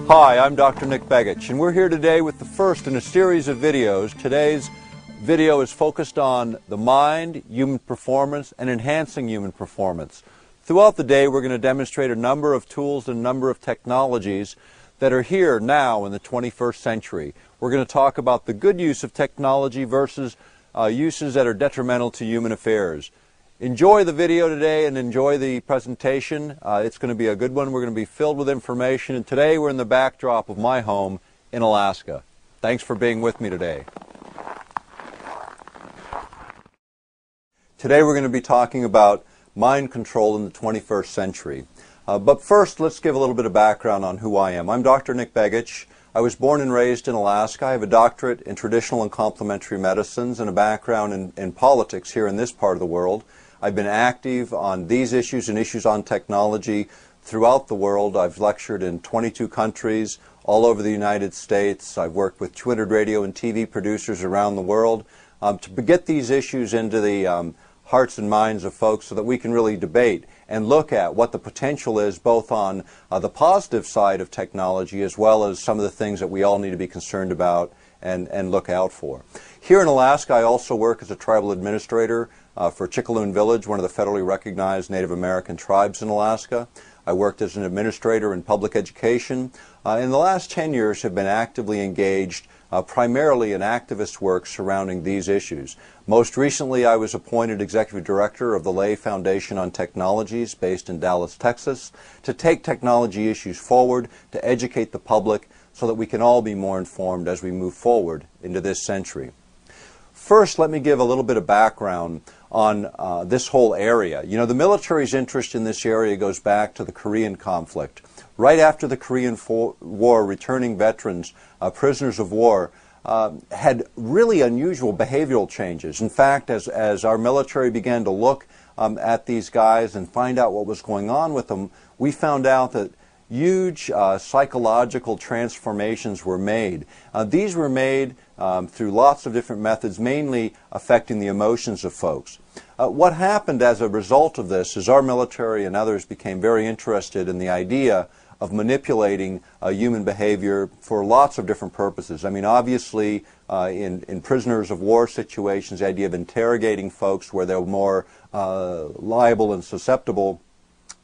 Hi, I'm Dr. Nick Begich, and we're here today with the first in a series of videos. Today's video is focused on the mind, human performance, and enhancing human performance. Throughout the day, we're going to demonstrate a number of tools and a number of technologies that are here now in the 21st century. We're going to talk about the good use of technology versus uses that are detrimental to human affairs. Enjoy the video today and enjoy the presentation. It's going to be a good one. We're going to be filled with information. And today we're in the backdrop of my home in Alaska. Thanks for being with me today. Today we're going to be talking about mind control in the 21st century. But first, let's give a little bit of background on who I am. I'm Dr. Nick Begich. I was born and raised in Alaska. I have a doctorate in traditional and complementary medicines and a background in politics here in this part of the world. I've been active on these issues and issues on technology throughout the world. I've lectured in 22 countries all over the United States. I've worked with 200 radio and TV producers around the world to get these issues into the hearts and minds of folks so that we can really debate and look at what the potential is both on the positive side of technology as well as some of the things that we all need to be concerned about and look out for. Here in Alaska, I also work as a tribal administrator for Chickaloon Village, one of the federally recognized Native American tribes in Alaska. I worked as an administrator in public education. In the last 10 years have been actively engaged primarily in activist work surrounding these issues. Most recently, I was appointed executive director of the Lay Foundation on Technologies based in Dallas, Texas, to take technology issues forward, to educate the public so that we can all be more informed as we move forward into this century. First, let me give a little bit of background on this whole area. You know, the military's interest in this area goes back to the Korean conflict. Right after the Korean War, returning veterans, prisoners of war, had really unusual behavioral changes. In fact, as our military began to look at these guys and find out what was going on with them, we found out that huge psychological transformations were made. These were made through lots of different methods, mainly affecting the emotions of folks. What happened as a result of this is our military and others became very interested in the idea of manipulating human behavior for lots of different purposes. I mean, obviously, in prisoners of war situations, the idea of interrogating folks where they're more liable and susceptible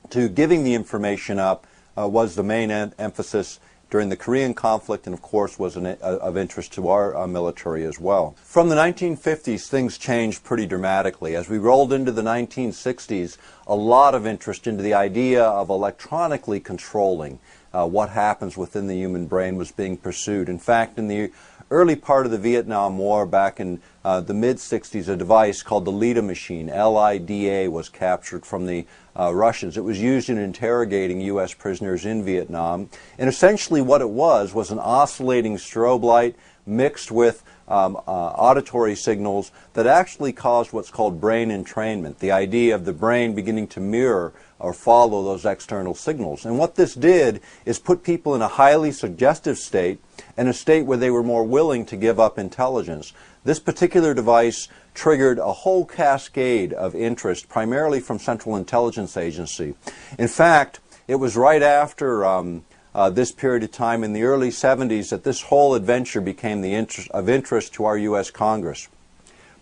to giving the information up was the main emphasis during the Korean conflict, and of course was of interest to our military as well. From the 1950s, things changed pretty dramatically. As we rolled into the 1960s, a lot of interest into the idea of electronically controlling what happens within the human brain was being pursued. In fact, in the early part of the Vietnam War, back in the mid-60s, a device called the LIDA machine, L-I-D-A, was captured from the Russians. It was used in interrogating U.S. prisoners in Vietnam. And essentially what it was an oscillating strobe light mixed with auditory signals that actually caused what's called brain entrainment, the idea of the brain beginning to mirror or follow those external signals. And what this did is put people in a highly suggestive state and a state where they were more willing to give up intelligence. This particular device triggered a whole cascade of interest, primarily from Central Intelligence Agency. In fact, it was right after this period of time in the early 70s that this whole adventure became of interest to our U.S. Congress.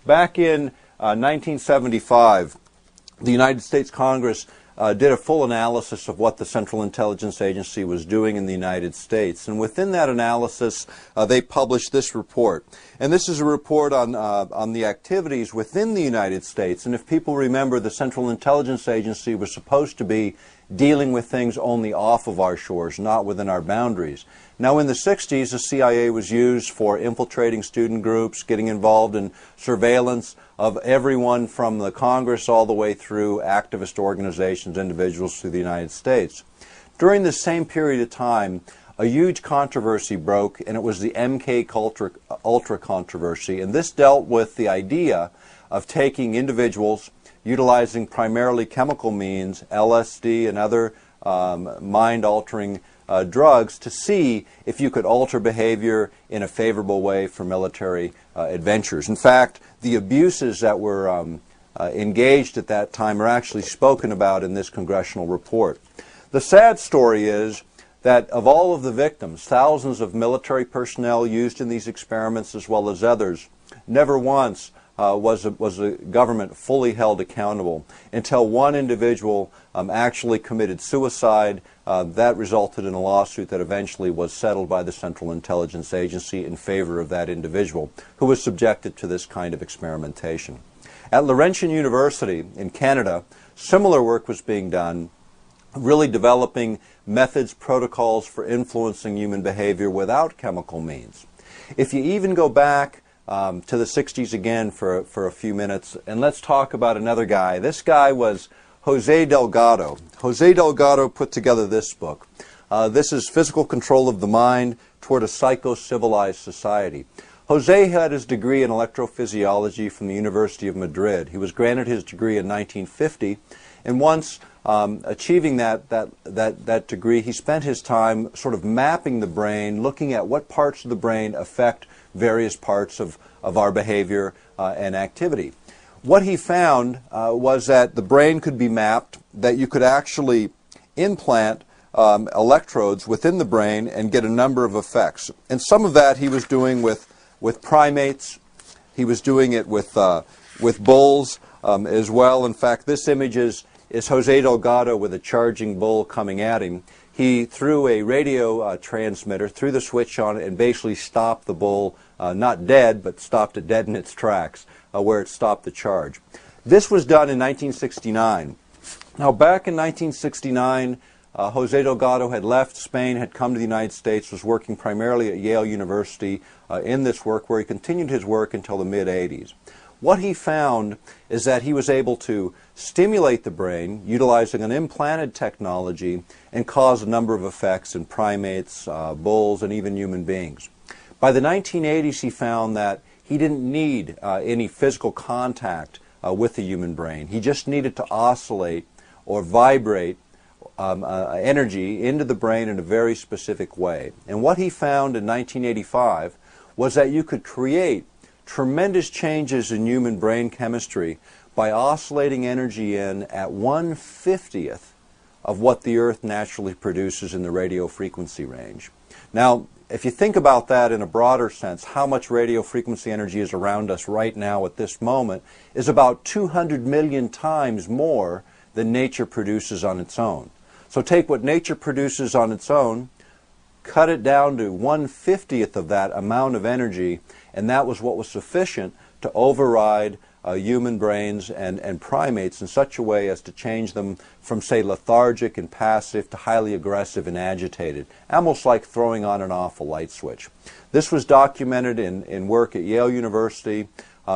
Back in 1975, the United States Congress did a full analysis of what the Central Intelligence Agency was doing in the United States. And within that analysis, they published this report. And this is a report on the activities within the United States. And if people remember, the Central Intelligence Agency was supposed to be dealing with things only off of our shores, not within our boundaries. Now, in the 60s, the CIA was used for infiltrating student groups, getting involved in surveillance of everyone from the Congress all the way through activist organizations, individuals through the United States. During this same period of time, a huge controversy broke, and it was the MK Ultra controversy. And this dealt with the idea of taking individuals, utilizing primarily chemical means, LSD and other mind-altering drugs, to see if you could alter behavior in a favorable way for military adventures. In fact, the abuses that were engaged at that time are actually spoken about in this congressional report. The sad story is that of all of the victims, thousands of military personnel used in these experiments as well as others, never once was the government fully held accountable until one individual actually committed suicide. That resulted in a lawsuit that eventually was settled by the Central Intelligence Agency in favor of that individual who was subjected to this kind of experimentation. At Laurentian University in Canada, similar work was being done, really developing methods, protocols for influencing human behavior without chemical means. If you even go back to the 60s again for a few minutes, and let's talk about another guy. This guy was Jose Delgado. Jose Delgado put together this book. This is Physical Control of the Mind Toward a Psycho-Civilized Society. Jose had his degree in electrophysiology from the University of Madrid. He was granted his degree in 1950, and once achieving that degree, he spent his time sort of mapping the brain, looking at what parts of the brain affect various parts of our behavior and activity. What he found was that the brain could be mapped, that you could actually implant electrodes within the brain and get a number of effects. And some of that he was doing with primates. He was doing it with bulls as well. In fact, this image is Jose Delgado with a charging bull coming at him. He threw a radio transmitter, threw the switch on it, and basically stopped the bull, not dead, but stopped it dead in its tracks, where it stopped the charge. This was done in 1969. Now, back in 1969, Jose Delgado had left Spain, had come to the United States, was working primarily at Yale University in this work, where he continued his work until the mid-'80s. What he found is that he was able to stimulate the brain utilizing an implanted technology and cause a number of effects in primates, bulls, and even human beings. By the 1980s, he found that he didn't need any physical contact with the human brain. He just needed to oscillate or vibrate energy into the brain in a very specific way. And what he found in 1985 was that you could create tremendous changes in human brain chemistry by oscillating energy in at 1/50th of what the Earth naturally produces in the radio frequency range. Now, if you think about that in a broader sense, how much radio frequency energy is around us right now at this moment is about 200 million times more than nature produces on its own. So take what nature produces on its own, cut it down to 1/50th of that amount of energy, and that was what was sufficient to override human brains and primates in such a way as to change them from, say, lethargic and passive to highly aggressive and agitated, almost like throwing on and off a light switch. This was documented in work at Yale University.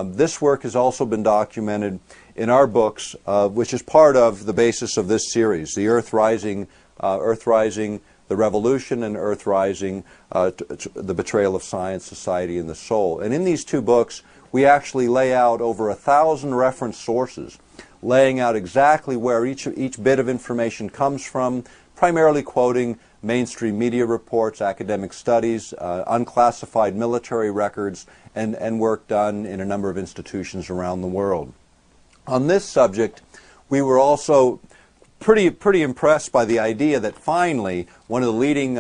This work has also been documented in our books, which is part of the basis of this series, the Earth Rising, The Revolution, and Earth Rising, The Betrayal of Science, Society, and the Soul. And in these two books, we actually lay out over 1,000 reference sources, laying out exactly where each bit of information comes from, primarily quoting mainstream media reports, academic studies, unclassified military records, and work done in a number of institutions around the world. On this subject, we were also pretty impressed by the idea that finally one of the leading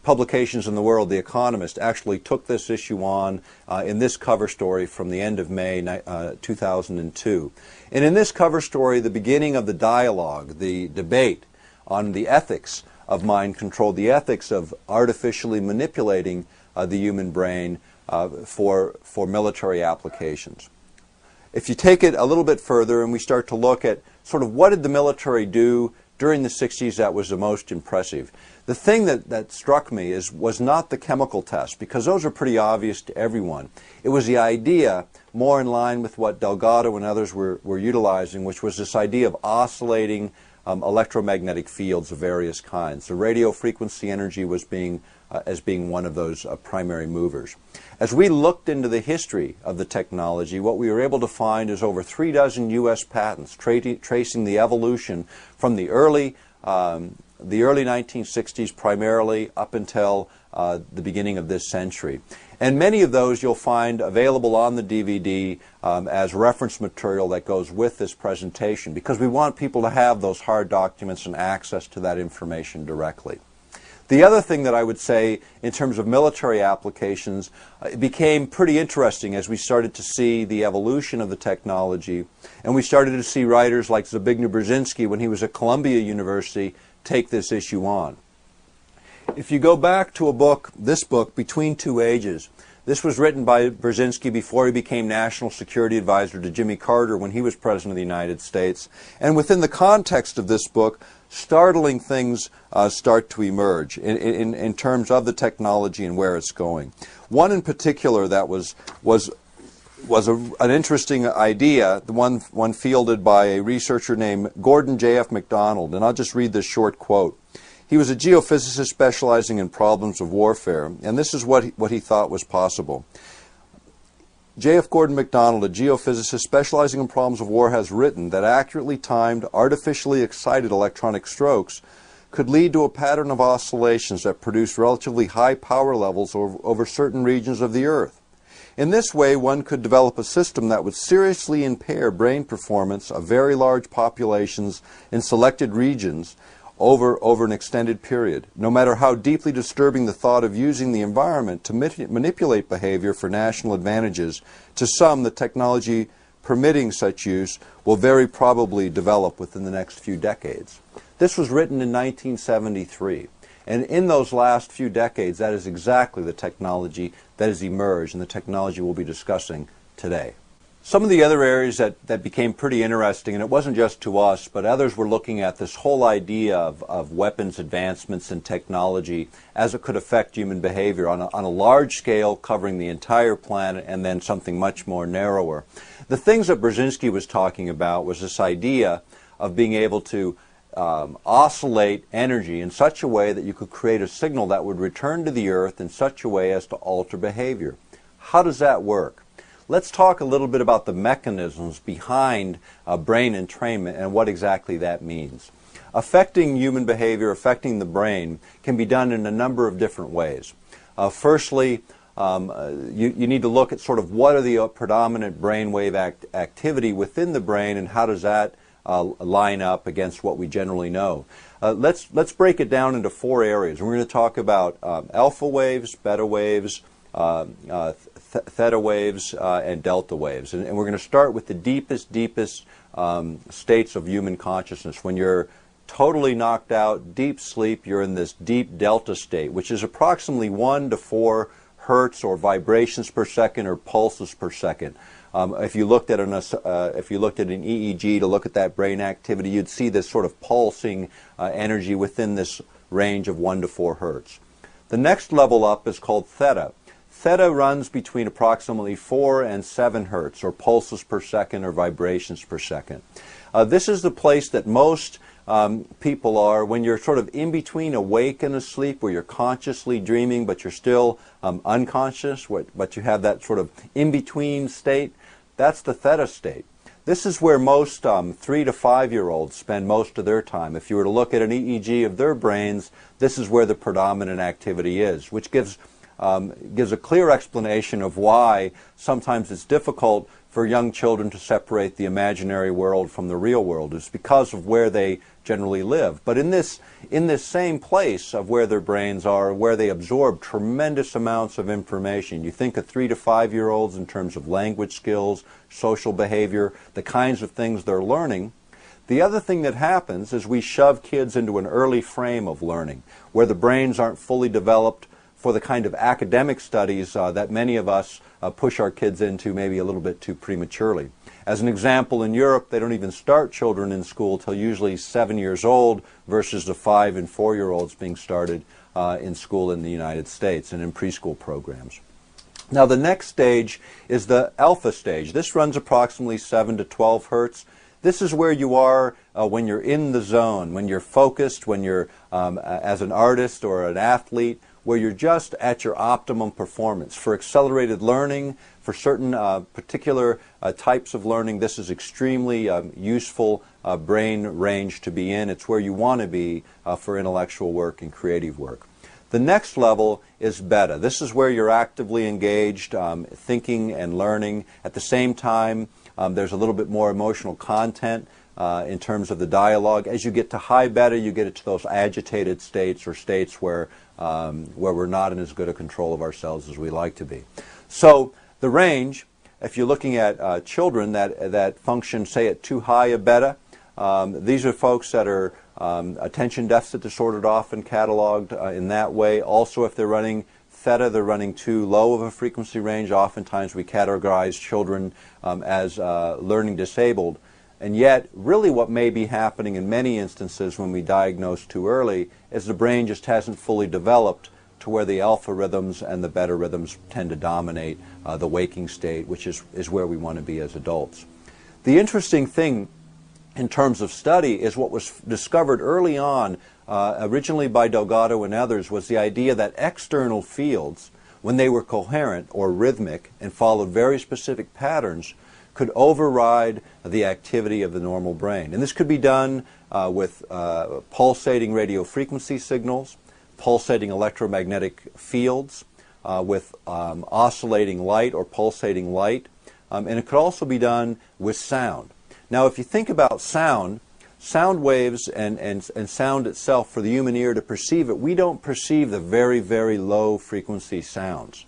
publications in the world, The Economist, actually took this issue on in this cover story from the end of May 2002. And in this cover story, the beginning of the dialogue, the debate on the ethics of mind control, the ethics of artificially manipulating the human brain for military applications. If you take it a little bit further and we start to look at sort of what did the military do during the 60s that was the most impressive, the thing that struck me was not the chemical tests, because those are pretty obvious to everyone. It was the idea, more in line with what Delgado and others were utilizing, which was this idea of oscillating electromagnetic fields of various kinds. The radio frequency energy was as being one of those primary movers. As we looked into the history of the technology, what we were able to find is over 36 U.S. patents tracing the evolution from the early 1960s primarily up until the beginning of this century. And many of those you'll find available on the DVD as reference material that goes with this presentation, because we want people to have those hard documents and access to that information directly. The other thing that I would say in terms of military applications, it became pretty interesting as we started to see the evolution of the technology, and we started to see writers like Zbigniew Brzezinski, when he was at Columbia University, take this issue on. If you go back to this book, Between Two Ages, this was written by Brzezinski before he became National Security Advisor to Jimmy Carter when he was President of the United States. And within the context of this book, startling things start to emerge in terms of the technology and where it's going. One in particular that was an interesting idea, the one fielded by a researcher named Gordon J.F. MacDonald, and I'll just read this short quote. He was a geophysicist specializing in problems of warfare, and this is what he thought was possible. J.F. Gordon MacDonald, a geophysicist specializing in problems of war, has written that accurately timed, artificially excited electronic strokes could lead to a pattern of oscillations that produce relatively high power levels over certain regions of the Earth. In this way, one could develop a system that would seriously impair brain performance of very large populations in selected regions over an extended period, no matter how deeply disturbing the thought of using the environment to manipulate behavior for national advantages. To some, the technology permitting such use will very probably develop within the next few decades. This was written in 1973, and in those last few decades, that is exactly the technology that has emerged and the technology we'll be discussing today. Some of the other areas that became pretty interesting, and it wasn't just to us, but others were looking at this whole idea of weapons advancements and technology as it could affect human behavior on a large scale, covering the entire planet, and then something much more narrower. The things that Brzezinski was talking about was this idea of being able to oscillate energy in such a way that you could create a signal that would return to the Earth in such a way as to alter behavior. How does that work? Let's talk a little bit about the mechanisms behind brain entrainment and what exactly that means. Affecting human behavior, affecting the brain, can be done in a number of different ways. Firstly, you need to look at sort of what are the predominant brainwave activity within the brain and how does that line up against what we generally know. Let's break it down into four areas. We're going to talk about alpha waves, beta waves, theta waves, and delta waves. And we're going to start with the deepest states of human consciousness. When you're totally knocked out, deep sleep, you're in this deep delta state, which is approximately 1 to 4 hertz or vibrations per second or pulses per second. If you looked at an EEG to look at that brain activity, you'd see this sort of pulsing energy within this range of 1 to 4 hertz. The next level up is called theta. Theta runs between approximately 4 and 7 hertz, or pulses per second, or vibrations per second. This is the place that most people are when you're sort of in between awake and asleep, where you're consciously dreaming, but you're still unconscious, but you have that sort of in-between state. That's the theta state. This is where most 3 to 5-year-olds spend most of their time. If you were to look at an EEG of their brains, this is where the predominant activity is, which gives a clear explanation of why sometimes it's difficult for young children to separate the imaginary world from the real world. It's because of where they generally live. But in this same place of where their brains are, where they absorb tremendous amounts of information. You think of 3 to 5-year-olds in terms of language skills, social behavior, the kinds of things they're learning. The other thing that happens is we shove kids into an early frame of learning, where the brains aren't fully developed for the kind of academic studies that many of us push our kids into maybe a little bit too prematurely. As an example, in Europe, they don't even start children in school till usually 7 years old versus the 5 and 4-year-olds being started in school in the United States and in preschool programs. Now the next stage is the alpha stage. This runs approximately 7 to 12 hertz. This is where you are when you're in the zone, when you're focused, when you're as an artist or an athlete, where you're just at your optimum performance. For accelerated learning, for certain particular types of learning, this is extremely useful brain range to be in. It's where you want to be for intellectual work and creative work. The next level is beta. This is where you're actively engaged, thinking and learning. At the same time, there's a little bit more emotional content in terms of the dialogue. As you get to high beta, you get into those agitated states, or states where we're not in as good a control of ourselves as we like to be. So the range, if you're looking at children that function, say, at too high a beta, these are folks that are attention deficit disordered, often cataloged in that way. Also, if they're running theta, they're running too low of a frequency range. Oftentimes we categorize children as learning disabled. And yet, really what may be happening in many instances when we diagnose too early is the brain just hasn't fully developed to where the alpha rhythms and the beta rhythms tend to dominate the waking state, which is where we want to be as adults. The interesting thing in terms of study is what was discovered early on, originally by Delgado and others, was the idea that external fields, when they were coherent or rhythmic and followed very specific patterns, could override the activity of the normal brain. And this could be done with pulsating radio frequency signals, pulsating electromagnetic fields, with oscillating light or pulsating light, and it could also be done with sound. Now, if you think about sound, sound waves and sound itself, for the human ear to perceive it, we don't perceive the very, very low frequency sounds.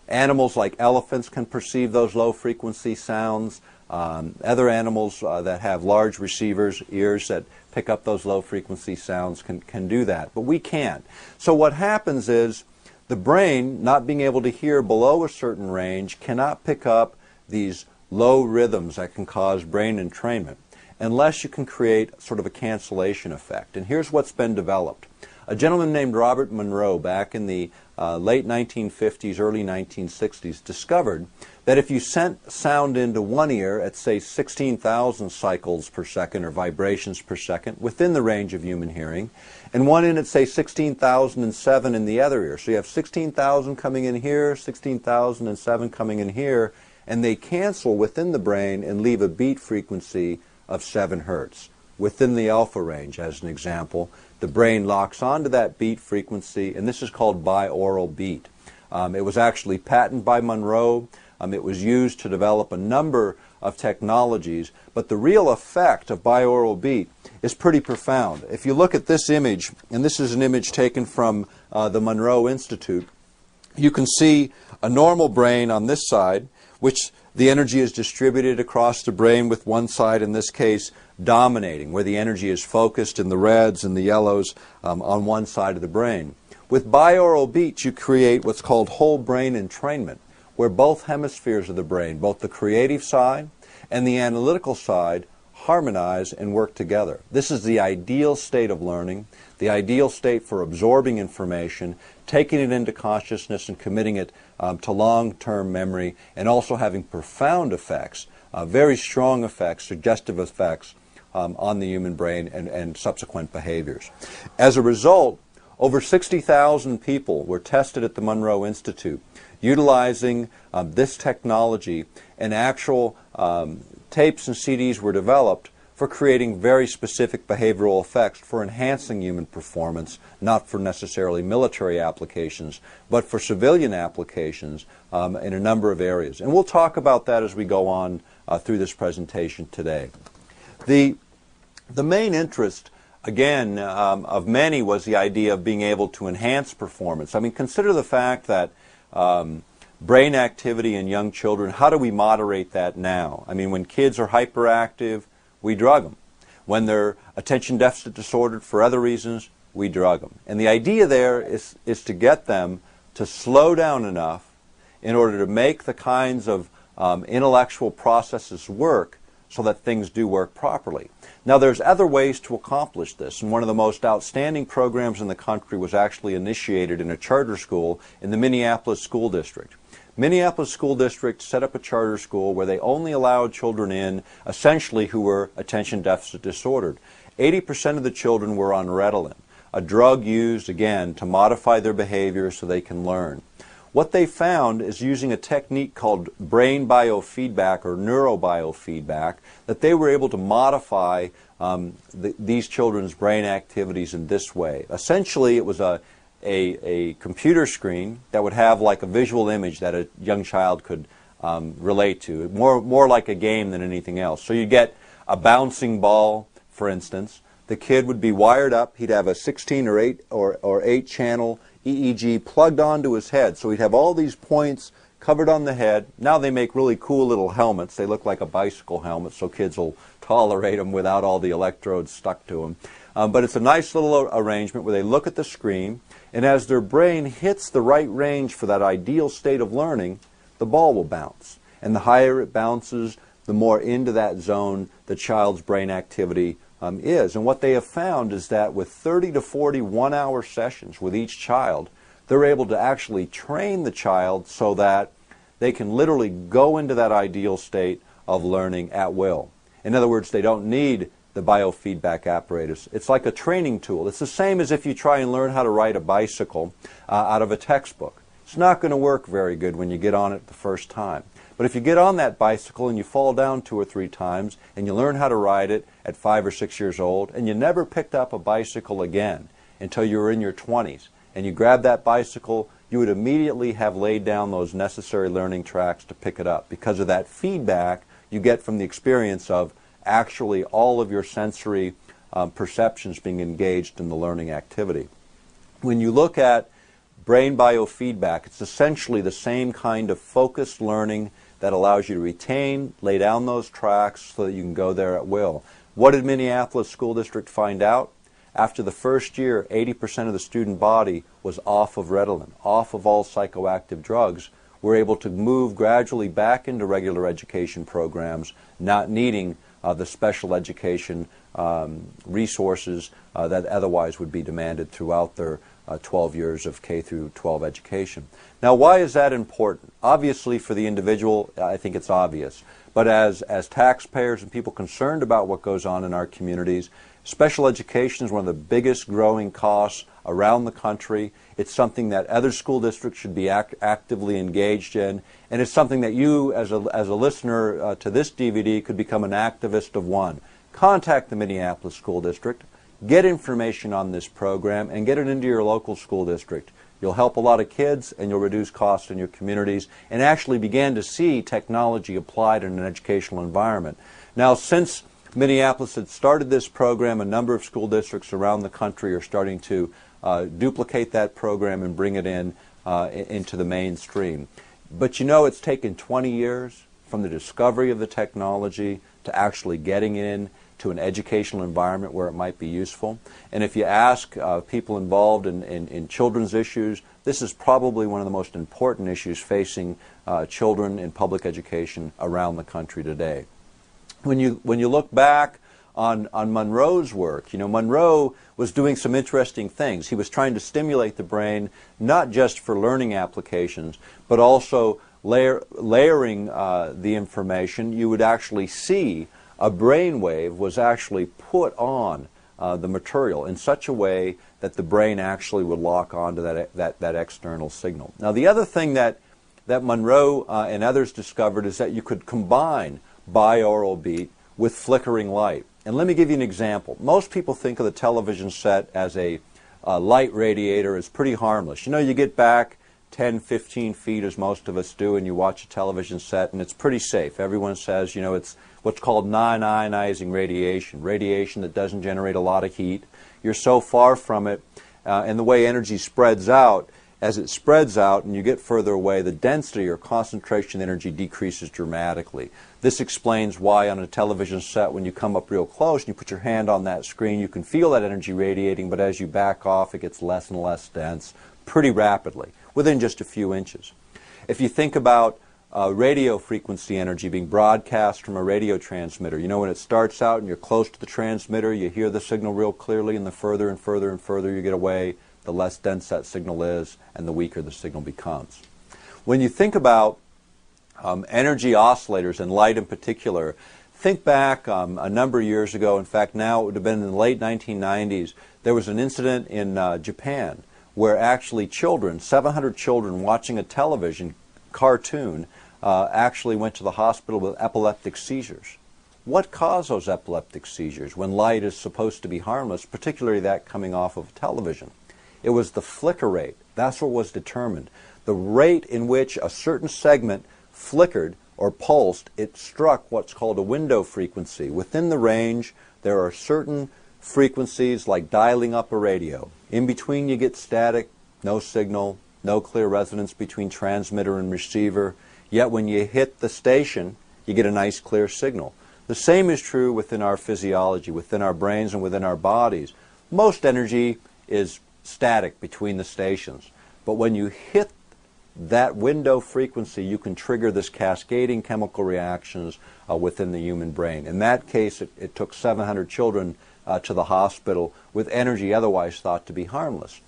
Animals like elephants can perceive those low frequency sounds. Other animals that have large receivers, ears that pick up those low frequency sounds can do that, but we can't. So what happens is the brain, not being able to hear below a certain range, cannot pick up these low rhythms that can cause brain entrainment unless you can create sort of a cancellation effect. And here's what's been developed. A gentleman named Robert Monroe, back in the late 1950s, early 1960s, discovered that if you sent sound into one ear at, say, 16,000 cycles per second or vibrations per second, within the range of human hearing, and one in at, say, 16,007 in the other ear. So you have 16,000 coming in here, 16,007 coming in here, and they cancel within the brain and leave a beat frequency of 7 hertz. Within the alpha range, as an example, the brain locks onto that beat frequency, and this is called binaural beat. It was actually patented by Monroe. It was used to develop a number of technologies, but the real effect of binaural beat is pretty profound. If you look at this image, and this is an image taken from the Monroe Institute, you can see a normal brain on this side, which the energy is distributed across the brain, with one side, in this case, dominating, where the energy is focused in the reds and the yellows on one side of the brain. With binaural beats, you create what's called whole brain entrainment, where both hemispheres of the brain, both the creative side and the analytical side, harmonize and work together. This is the ideal state of learning, the ideal state for absorbing information, taking it into consciousness and committing it to long-term memory, and also having profound effects, very strong effects, suggestive effects on the human brain and subsequent behaviors. As a result, over 60,000 people were tested at the Monroe Institute utilizing this technology, and actual tapes and CDs were developed for creating very specific behavioral effects for enhancing human performance, not for necessarily military applications, but for civilian applications in a number of areas. And we'll talk about that as we go on through this presentation today. The main interest, again, of many was the idea of being able to enhance performance. I mean, consider the fact that brain activity in young children, how do we moderate that now? I mean, when kids are hyperactive, we drug them. When they're attention deficit disordered for other reasons, we drug them. And the idea there is to get them to slow down enough in order to make the kinds of intellectual processes work so that things do work properly. Now, there's other ways to accomplish this, and one of the most outstanding programs in the country was actually initiated in a charter school in the Minneapolis School District. Minneapolis School District set up a charter school where they only allowed children in, essentially, who were attention deficit disordered. 80% of the children were on Ritalin, a drug used, again, to modify their behavior so they can learn. What they found is, using a technique called brain biofeedback or neurobiofeedback, that they were able to modify these children's brain activities in this way. Essentially, it was a computer screen that would have like a visual image that a young child could relate to, more like a game than anything else. So you get a bouncing ball, for instance. The kid would be wired up. He'd have a 16 or 8 channel EEG plugged onto his head. So he'd have all these points covered on the head. Now they make really cool little helmets. They look like a bicycle helmet, so kids will tolerate them without all the electrodes stuck to them. But it's a nice little arrangement where they look at the screen, and as their brain hits the right range for that ideal state of learning, the ball will bounce. And the higher it bounces, the more into that zone the child's brain activity is. And what they have found is that with 30 to 40 one-hour sessions with each child, they're able to actually train the child so that they can literally go into that ideal state of learning at will. In other words, they don't need the biofeedback apparatus. It's like a training tool. It's the same as if you try and learn how to ride a bicycle out of a textbook. It's not going to work very good when you get on it the first time. But if you get on that bicycle and you fall down 2 or 3 times and you learn how to ride it at 5 or 6 years old and you never picked up a bicycle again until you were in your 20s and you grabbed that bicycle, you would immediately have laid down those necessary learning tracks to pick it up because of that feedback you get from the experience of actually all of your sensory perceptions being engaged in the learning activity. When you look at brain biofeedback, it's essentially the same kind of focused learning that allows you to retain, lay down those tracks so that you can go there at will. What did Minneapolis School District find out? After the first year, 80% of the student body was off of Ritalin, off of all psychoactive drugs. We're able to move gradually back into regular education programs, not needing the special education resources that otherwise would be demanded throughout their 12 years of K through 12 education. Now, why is that important? Obviously, for the individual, I think it's obvious. But as taxpayers and people concerned about what goes on in our communities, special education is one of the biggest growing costs around the country. It's something that other school districts should be actively engaged in, and it's something that you, as a listener to this DVD, could become an activist of one. Contact the Minneapolis School District, get information on this program, and get it into your local school district. You'll help a lot of kids, and you'll reduce costs in your communities, and actually begin to see technology applied in an educational environment. Now, since Minneapolis had started this program, a number of school districts around the country are starting to duplicate that program and bring it into the mainstream. But you know, it's taken 20 years from the discovery of the technology to actually getting in to an educational environment where it might be useful. And if you ask people involved in children's issues, this is probably one of the most important issues facing children in public education around the country today. When you look back on Monroe's work, you know, Monroe was doing some interesting things. He was trying to stimulate the brain not just for learning applications, but also layering the information. You would actually see a brain wave was actually put on the material in such a way that the brain actually would lock onto that external signal. Now, the other thing that Monroe and others discovered is that you could combine binaural beat with flickering light. And let me give you an example. Most people think of the television set as a light radiator as pretty harmless. You know, you get back 10, 15 feet, as most of us do, and you watch a television set, and it's pretty safe. Everyone says, you know, it's what's called non-ionizing radiation, radiation that doesn't generate a lot of heat. You're so far from it, and the way energy spreads out, as it spreads out and you get further away, the density or concentration of energy decreases dramatically. This explains why on a television set, when you come up real close and you put your hand on that screen, you can feel that energy radiating, but as you back off, it gets less and less dense pretty rapidly, within just a few inches. If you think about radio frequency energy being broadcast from a radio transmitter, you know, when it starts out and you're close to the transmitter, you hear the signal real clearly, and the further and further and further you get away, the less dense that signal is and the weaker the signal becomes. When you think about energy oscillators and light in particular, think back a number of years ago. In fact, now it would have been in the late 1990s, there was an incident in Japan where actually children, 700 children watching a television cartoon, actually went to the hospital with epileptic seizures. What caused those epileptic seizures when light is supposed to be harmless, particularly that coming off of television? It was the flicker rate. That's what was determined. The rate in which a certain segment flickered or pulsed, it struck what's called a window frequency. Within the range, there are certain frequencies like dialing up a radio. In between you get static, no signal, no clear resonance between transmitter and receiver, yet when you hit the station, you get a nice clear signal. The same is true within our physiology, within our brains and within our bodies. Most energy is static between the stations, but when you hit that window frequency, you can trigger this cascading chemical reactions within the human brain. In that case, it took 700 children to the hospital with energy otherwise thought to be harmless.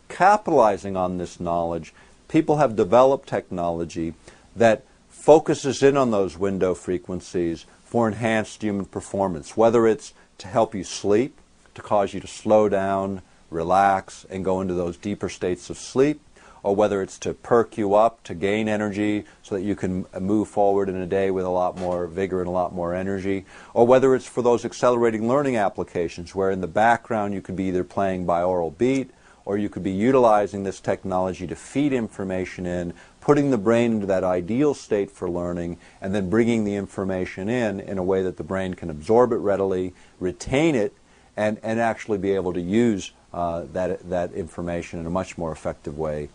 Capitalizing on this knowledge, people have developed technology that focuses in on those window frequencies for enhanced human performance, whether it's to help you sleep, to cause you to slow down, relax, and go into those deeper states of sleep, or whether it's to perk you up, to gain energy so that you can move forward in a day with a lot more vigor and a lot more energy, or whether it's for those accelerating learning applications where in the background you could be either playing binaural beat or you could be utilizing this technology to feed information in, putting the brain into that ideal state for learning, and then bringing the information in a way that the brain can absorb it readily, retain it, and actually be able to use that information in a much more effective way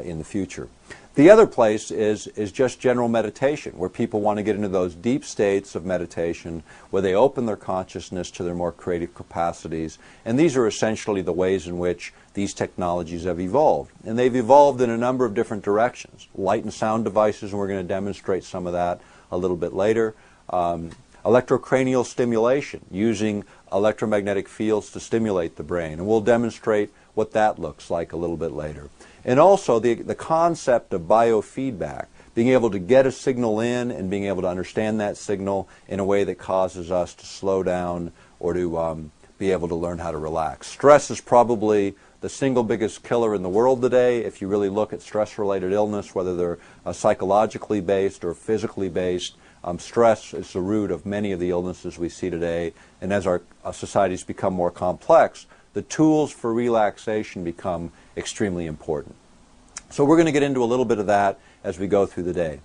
in the future. The other place is just general meditation, where people want to get into those deep states of meditation where they open their consciousness to their more creative capacities. And these are essentially the ways in which these technologies have evolved. And they've evolved in a number of different directions. Light and sound devices, and we're going to demonstrate some of that a little bit later. Electrocranial stimulation, using electromagnetic fields to stimulate the brain. And we'll demonstrate what that looks like a little bit later. And also the concept of biofeedback, being able to get a signal in and being able to understand that signal in a way that causes us to slow down or to be able to learn how to relax. Stress is probably the single biggest killer in the world today. If you really look at stress-related illness, whether they're psychologically based or physically based, stress is the root of many of the illnesses we see today. And as our societies become more complex, the tools for relaxation become extremely important. So we're going to get into a little bit of that as we go through the day.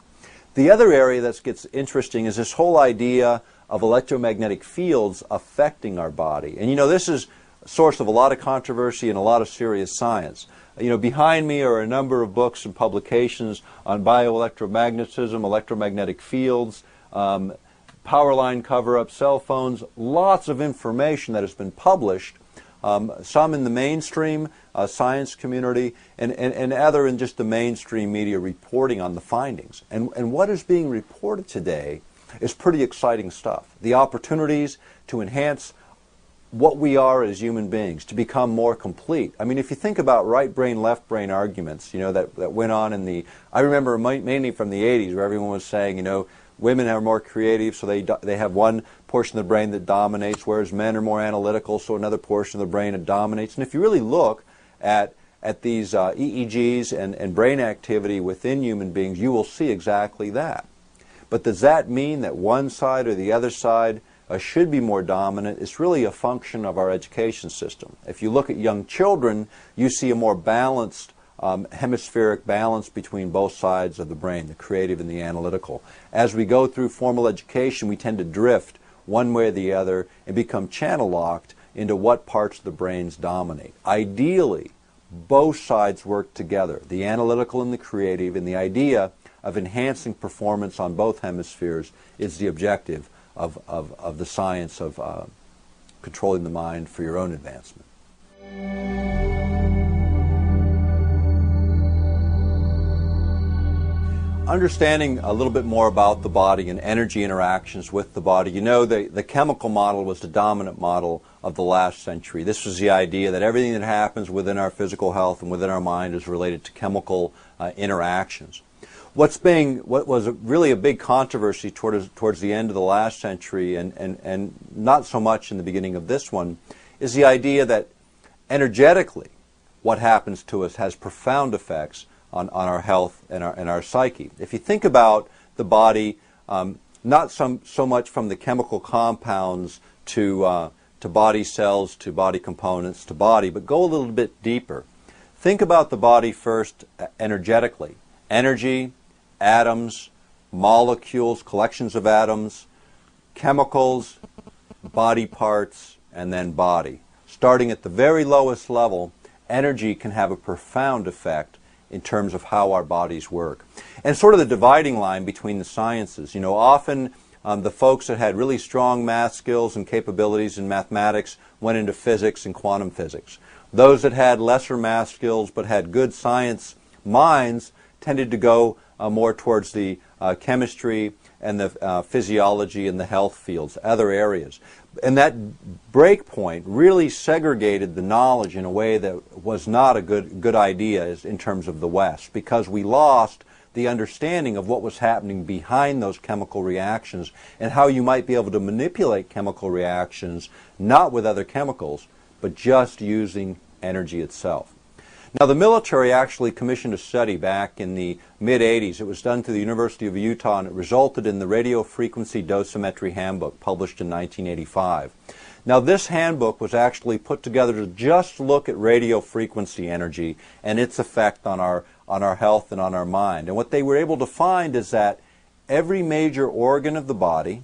The other area that gets interesting is this whole idea of electromagnetic fields affecting our body. And you know, this is a source of a lot of controversy and a lot of serious science. You know, behind me are a number of books and publications on bioelectromagnetism, electromagnetic fields, power line cover-up, cell phones, lots of information that has been published, some in the mainstream science community and other in just the mainstream media reporting on the findings. And what is being reported today is pretty exciting stuff. The opportunities to enhance what we are as human beings, to become more complete. I mean, if you think about right brain, left brain arguments, you know, that went on in the, I remember mainly from the 80s where everyone was saying, you know, women are more creative, so they have one portion of the brain that dominates, whereas men are more analytical, so another portion of the brain that dominates. And if you really look at these EEGs and brain activity within human beings, you will see exactly that. But does that mean that one side or the other side should be more dominant? It's really a function of our education system. If you look at young children, you see a more balanced hemispheric balance between both sides of the brain, the creative and the analytical. As we go through formal education, we tend to drift one way or the other and become channel locked into what parts of the brains dominate. Ideally, both sides work together, the analytical and the creative, and the idea of enhancing performance on both hemispheres is the objective of the science of controlling the mind for your own advancement. Understanding a little bit more about the body and energy interactions with the body, you know, the chemical model was the dominant model of the last century. This was the idea that everything that happens within our physical health and within our mind is related to chemical interactions. What was really a big controversy towards the end of the last century and not so much in the beginning of this one is the idea that energetically what happens to us has profound effects on our health and our psyche. If you think about the body, not so much from the chemical compounds to body cells, to body components, to body, but go a little bit deeper. Think about the body first energetically. Energy, atoms, molecules, collections of atoms, chemicals, body parts, and then body. Starting at the very lowest level, energy can have a profound effect in terms of how our bodies work. And sort of the dividing line between the sciences. You know, often the folks that had really strong math skills and capabilities in mathematics went into physics and quantum physics. Those that had lesser math skills but had good science minds tended to go more towards the chemistry and the physiology and the health fields, other areas. And that break point really segregated the knowledge in a way that was not a good idea in terms of the West, because we lost the understanding of what was happening behind those chemical reactions and how you might be able to manipulate chemical reactions, not with other chemicals, but just using energy itself. Now, the military actually commissioned a study back in the mid-'80s. It was done through the University of Utah, and it resulted in the Radio Frequency Dosimetry Handbook, published in 1985. Now, this handbook was actually put together to just look at radio frequency energy and its effect on our health and on our mind. And what they were able to find is that every major organ of the body,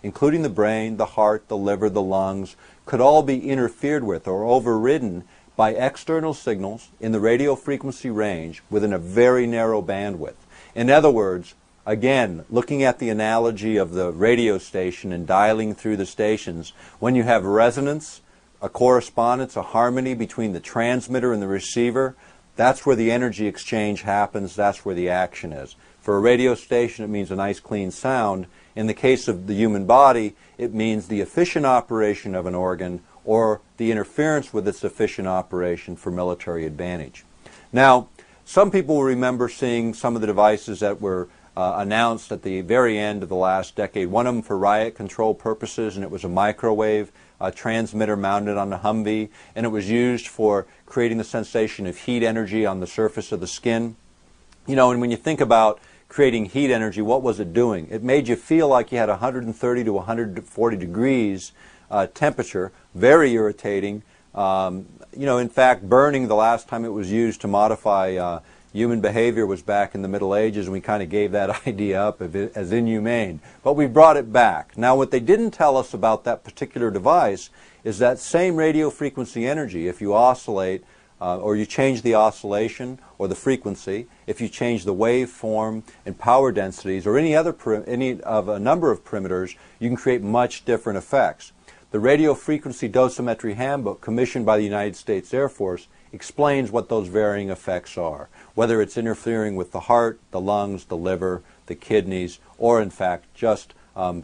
including the brain, the heart, the liver, the lungs, could all be interfered with or overridden by external signals in the radio frequency range within a very narrow bandwidth. In other words, again, looking at the analogy of the radio station and dialing through the stations, when you have resonance, a correspondence, a harmony between the transmitter and the receiver, that's where the energy exchange happens, that's where the action is. For a radio station, it means a nice clean sound. In the case of the human body, it means the efficient operation of an organ or the interference with its efficient operation for military advantage. Now, some people will remember seeing some of the devices that were announced at the very end of the last decade. One of them for riot control purposes, and it was a microwave transmitter mounted on a Humvee, and it was used for creating the sensation of heat energy on the surface of the skin. You know, and when you think about creating heat energy, what was it doing? It made you feel like you had 130 to 140 degrees temperature, very irritating. You know, in fact, burning the last time it was used to modify human behavior was back in the Middle Ages, and we kind of gave that idea up as inhumane. But we brought it back. Now, what they didn't tell us about that particular device is that same radio frequency energy, if you oscillate or you change the oscillation or the frequency, if you change the waveform and power densities or any of a number of parameters, you can create much different effects. The Radio Frequency Dosimetry Handbook, commissioned by the United States Air Force, explains what those varying effects are, whether it's interfering with the heart, the lungs, the liver, the kidneys, or in fact just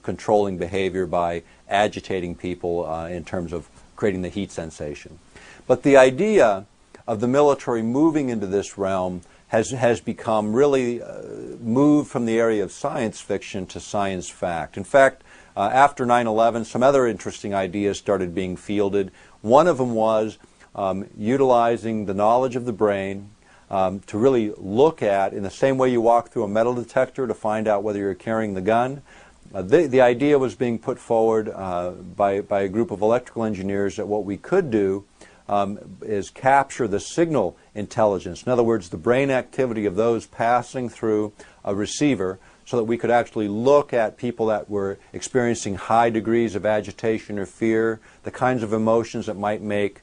controlling behavior by agitating people in terms of creating the heat sensation. But the idea of the military moving into this realm has become really moved from the area of science fiction to science fact. In fact, after 9/11, some other interesting ideas started being fielded. One of them was utilizing the knowledge of the brain to really look at, in the same way you walk through a metal detector to find out whether you're carrying the gun. The idea was being put forward by a group of electrical engineers that what we could do is capture the signal intelligence. In other words, the brain activity of those passing through a receiver, so that we could actually look at people that were experiencing high degrees of agitation or fear, the kinds of emotions that might make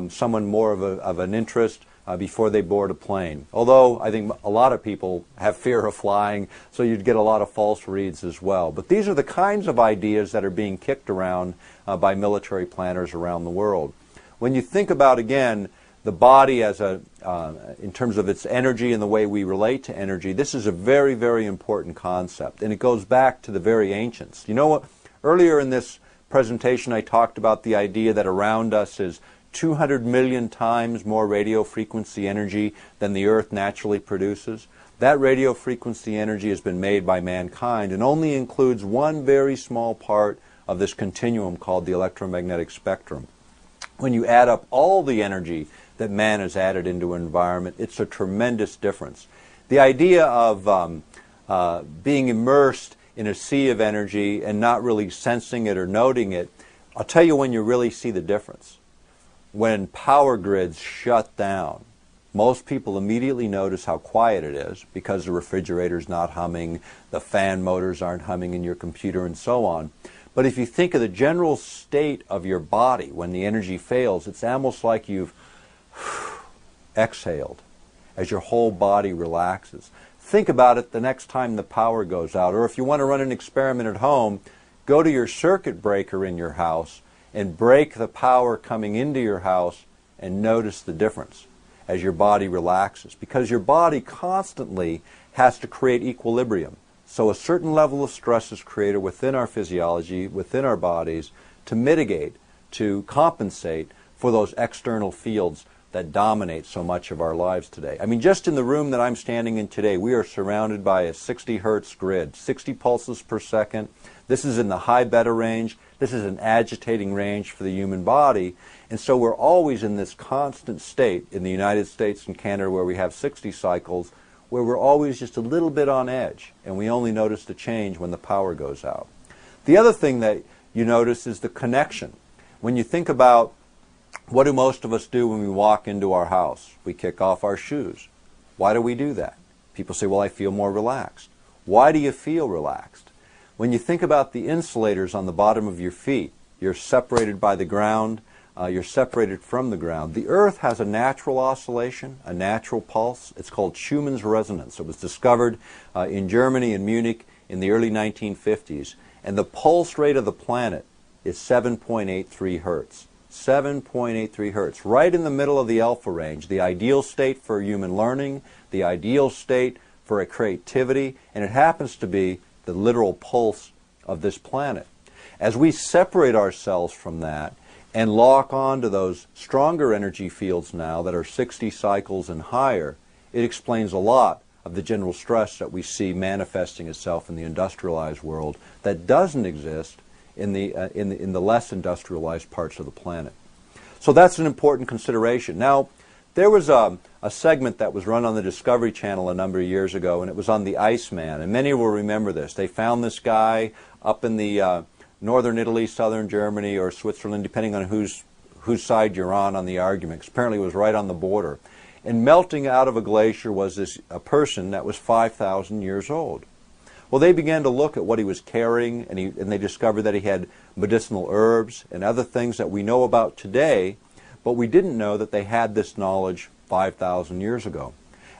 someone more of an interest before they board a plane. Although I think a lot of people have fear of flying, so you'd get a lot of false reads as well. But these are the kinds of ideas that are being kicked around by military planners around the world. When you think about, again, the body as in terms of its energy and the way we relate to energy, this is a very, very important concept, and it goes back to the very ancients. You know what? Earlier in this presentation I talked about the idea that around us is 200 million times more radio frequency energy than the Earth naturally produces. That radio frequency energy has been made by mankind and only includes one very small part of this continuum called the electromagnetic spectrum. When you add up all the energy that man has added into an environment, it's a tremendous difference. The idea of being immersed in a sea of energy and not really sensing it or noting it, I'll tell you when you really see the difference. When power grids shut down. Most people immediately notice how quiet it is because the refrigerator's not humming, the fan motors aren't humming in your computer, and so on. But if you think of the general state of your body when the energy fails, it's almost like you've exhaled as your whole body relaxes. Think about it the next time the power goes out, or if you want to run an experiment at home, go to your circuit breaker in your house and break the power coming into your house and notice the difference as your body relaxes, because your body constantly has to create equilibrium. So a certain level of stress is created within our physiology, within our bodies, to mitigate, to compensate for those external fields that dominate so much of our lives today. I mean, just in the room that I'm standing in today, we are surrounded by a 60 hertz grid, 60 pulses per second. This is in the high beta range. This is an agitating range for the human body. And so we're always in this constant state in the United States and Canada, where we have 60 cycles, where we're always just a little bit on edge, and we only notice the change when the power goes out. The other thing that you notice is the connection. When you think about what do most of us do when we walk into our house? We kick off our shoes. Why do we do that? People say, well, I feel more relaxed. Why do you feel relaxed? When you think about the insulators on the bottom of your feet, you're separated by the ground, you're separated from the ground. The earth has a natural oscillation, a natural pulse. It's called Schumann's resonance. It was discovered in Germany, in Munich, in the early 1950s. And the pulse rate of the planet is 7.83 hertz. 7.83 hertz, right in the middle of the alpha range, the ideal state for human learning, the ideal state for a creativity, and it happens to be the literal pulse of this planet. As we separate ourselves from that and lock on to those stronger energy fields now that are 60 cycles and higher, it explains a lot of the general stress that we see manifesting itself in the industrialized world that doesn't exist in the less industrialized parts of the planet. So that's an important consideration. Now, there was a segment that was run on the Discovery Channel a number of years ago, and it was on the Iceman, and many will remember this. They found this guy up in the northern Italy, southern Germany, or Switzerland, depending on whose side you're on the argument. 'Cause apparently it was right on the border. And melting out of a glacier was a person that was 5,000 years old. Well, they began to look at what he was carrying, and they discovered that he had medicinal herbs and other things that we know about today, but we didn't know that they had this knowledge 5,000 years ago.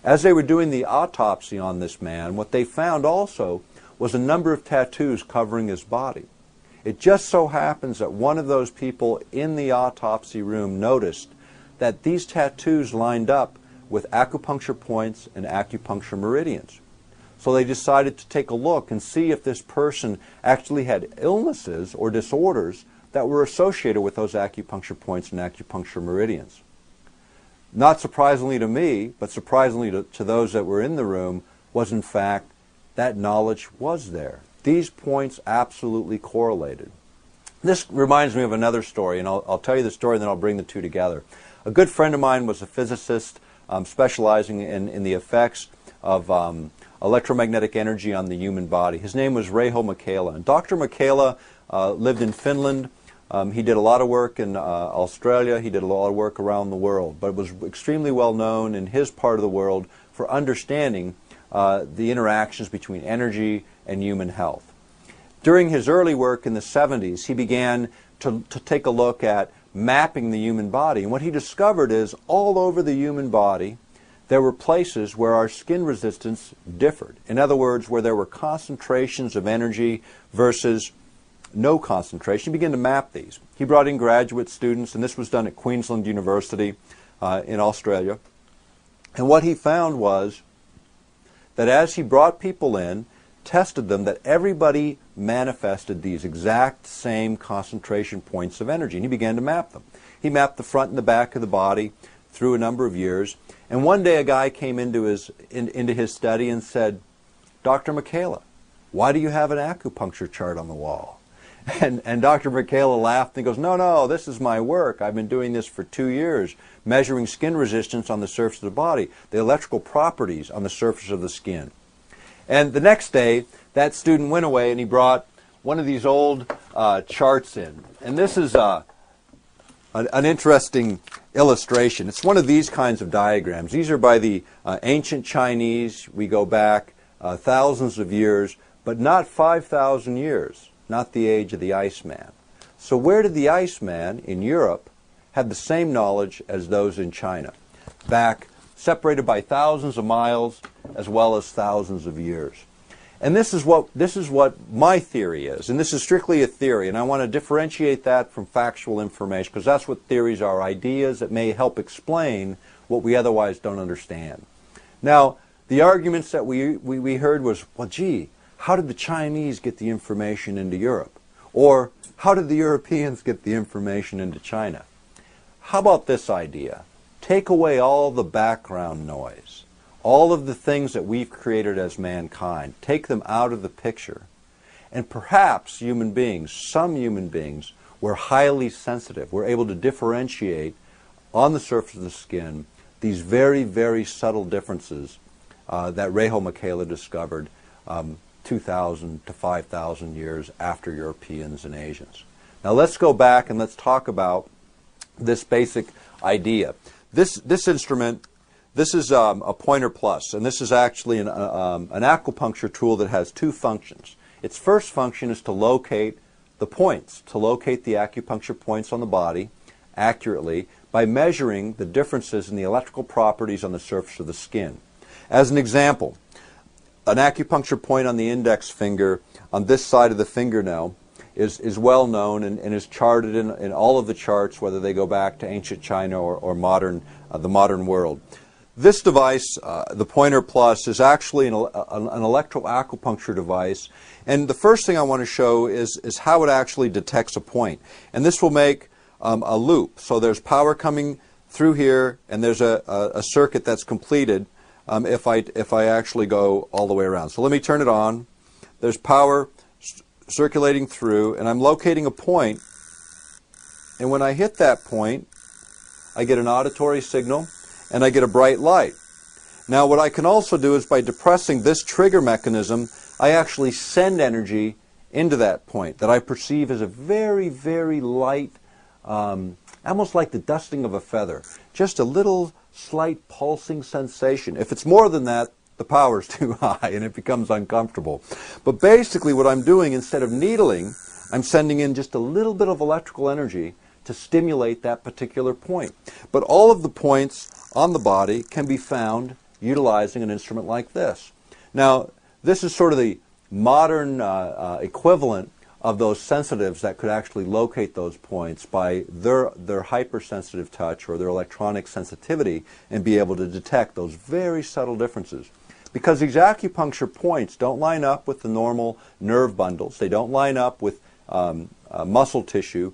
As they were doing the autopsy on this man, what they found also was a number of tattoos covering his body. It just so happens that one of those people in the autopsy room noticed that these tattoos lined up with acupuncture points and acupuncture meridians. So they decided to take a look and see if this person actually had illnesses or disorders that were associated with those acupuncture points and acupuncture meridians. Not surprisingly to me, but surprisingly to those that were in the room, was in fact that knowledge was there. These points absolutely correlated. This reminds me of another story, and I'll tell you the story and then I'll bring the two together. A good friend of mine was a physicist specializing in the effects of electromagnetic energy on the human body. His name was Reijo Michaela. And Dr. Michaela lived in Finland. He did a lot of work in Australia. He did a lot of work around the world, but was extremely well known in his part of the world for understanding the interactions between energy and human health. During his early work in the 70s, he began to take a look at mapping the human body. And what he discovered is all over the human body, there were places where our skin resistance differed. In other words, where there were concentrations of energy versus no concentration. He began to map these. He brought in graduate students, and this was done at Queensland University in Australia. And what he found was that as he brought people in, tested them, that everybody manifested these exact same concentration points of energy, and he began to map them. He mapped the front and the back of the body through a number of years, and one day a guy came into his study and said, "Dr. Michaela, why do you have an acupuncture chart on the wall?" And Dr. Michaela laughed and goes, no, this is my work. I've been doing this for 2 years, measuring skin resistance on the surface of the body, the electrical properties on the surface of the skin. And the next day, that student went away and he brought one of these old charts in. And this is an interesting illustration. It's one of these kinds of diagrams. These are by the ancient Chinese. We go back thousands of years, but not 5,000 years, not the age of the Iceman. So where did the Iceman in Europe have the same knowledge as those in China? Back, separated by thousands of miles as well as thousands of years. And this is what my theory is, and this is strictly a theory, and I want to differentiate that from factual information, because that's what theories are, ideas that may help explain what we otherwise don't understand. Now, the arguments that we heard was, well, gee, how did the Chinese get the information into Europe? Or how did the Europeans get the information into China? How about this idea? Take away all the background noise, all of the things that we've created as mankind. Take them out of the picture. And perhaps human beings, some human beings, were highly sensitive. We're able to differentiate on the surface of the skin these very, very subtle differences that Reijo Michaela discovered 2,000 to 5,000 years after Europeans and Asians. Now let's go back and let's talk about this basic idea. This instrument, this is a Pointer Plus, and this is actually an acupuncture tool that has two functions. Its first function is to locate the points, to locate the acupuncture points on the body accurately by measuring the differences in the electrical properties on the surface of the skin. As an example, an acupuncture point on the index finger on this side of the fingernail is well known and is charted in all of the charts, whether they go back to ancient China or the modern world. This device, the Pointer Plus, is actually an electroacupuncture device, and the first thing I want to show is how it actually detects a point. And this will make a loop. So there's power coming through here, and there's a circuit that's completed if I actually go all the way around. So let me turn it on. There's power circulating through, and I'm locating a point, and when I hit that point, I get an auditory signal and I get a bright light. Now what I can also do is by depressing this trigger mechanism, I actually send energy into that point that I perceive as a very, very light, almost like the dusting of a feather, just a little slight pulsing sensation. If it's more than that, the power's too high and it becomes uncomfortable. But basically what I'm doing, instead of needling, I'm sending in just a little bit of electrical energy to stimulate that particular point. But all of the points on the body can be found utilizing an instrument like this. Now, this is sort of the modern equivalent of those sensitives that could actually locate those points by their hypersensitive touch or their electronic sensitivity and be able to detect those very subtle differences. Because these acupuncture points don't line up with the normal nerve bundles. They don't line up with muscle tissue.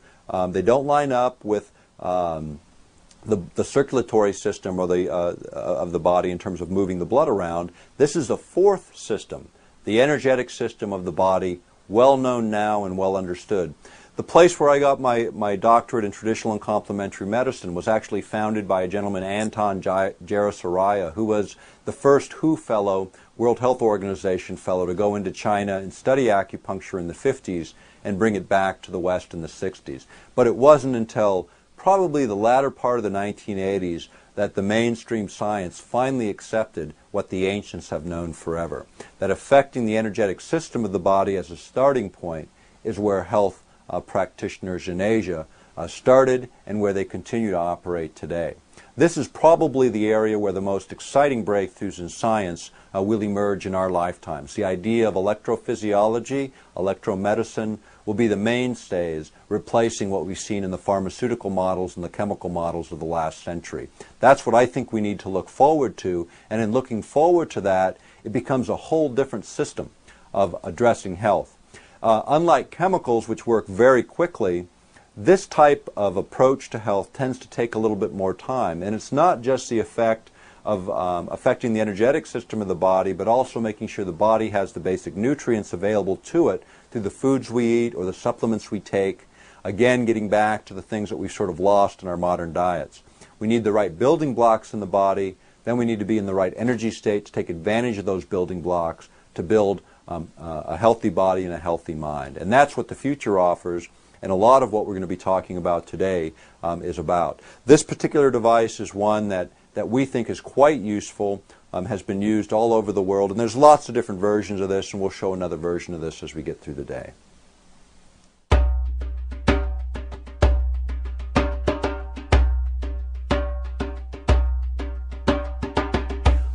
They don't line up with the circulatory system or of the body in terms of moving the blood around. This is a fourth system, the energetic system of the body, well known now and well understood. The place where I got my doctorate in traditional and complementary medicine was actually founded by a gentleman, Anton h.a.r.r.p, who was the first WHO fellow, World Health Organization fellow, to go into China and study acupuncture in the 50s and bring it back to the West in the 60s. But it wasn't until probably the latter part of the 1980s that the mainstream science finally accepted what the ancients have known forever, that affecting the energetic system of the body as a starting point is where health practitioners in Asia started and where they continue to operate today. This is probably the area where the most exciting breakthroughs in science will emerge in our lifetimes. The idea of electrophysiology, electromedicine will be the mainstays, replacing what we've seen in the pharmaceutical models and the chemical models of the last century. That's what I think we need to look forward to, and in looking forward to that, it becomes a whole different system of addressing health. Unlike chemicals, which work very quickly, this type of approach to health tends to take a little bit more time, and it's not just the effect of affecting the energetic system of the body, but also making sure the body has the basic nutrients available to it through the foods we eat or the supplements we take. Again, getting back to the things that we've sort of lost in our modern diets. We need the right building blocks in the body, then we need to be in the right energy state to take advantage of those building blocks to build a healthy body and a healthy mind. And that's what the future offers, and a lot of what we're going to be talking about today is about. This particular device is one that we think is quite useful, has been used all over the world, and there's lots of different versions of this, and we'll show another version of this as we get through the day.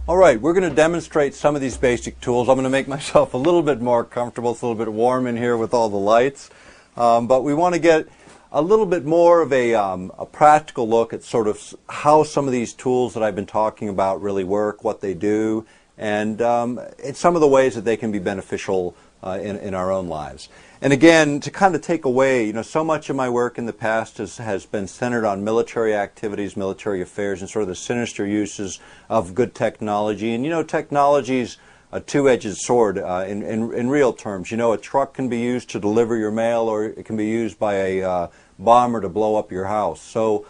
All right, we're going to demonstrate some of these basic tools. I'm going to make myself a little bit more comfortable. It's a little bit warm in here with all the lights. But we want to get a little bit more of a practical look at sort of how some of these tools that I've been talking about really work, what they do, and some of the ways that they can be beneficial in our own lives. And again, to kind of take away, so much of my work in the past has been centered on military activities, military affairs, and sort of the sinister uses of good technology. And technology's a two-edged sword in real terms. A truck can be used to deliver your mail, or it can be used by a bomber to blow up your house. So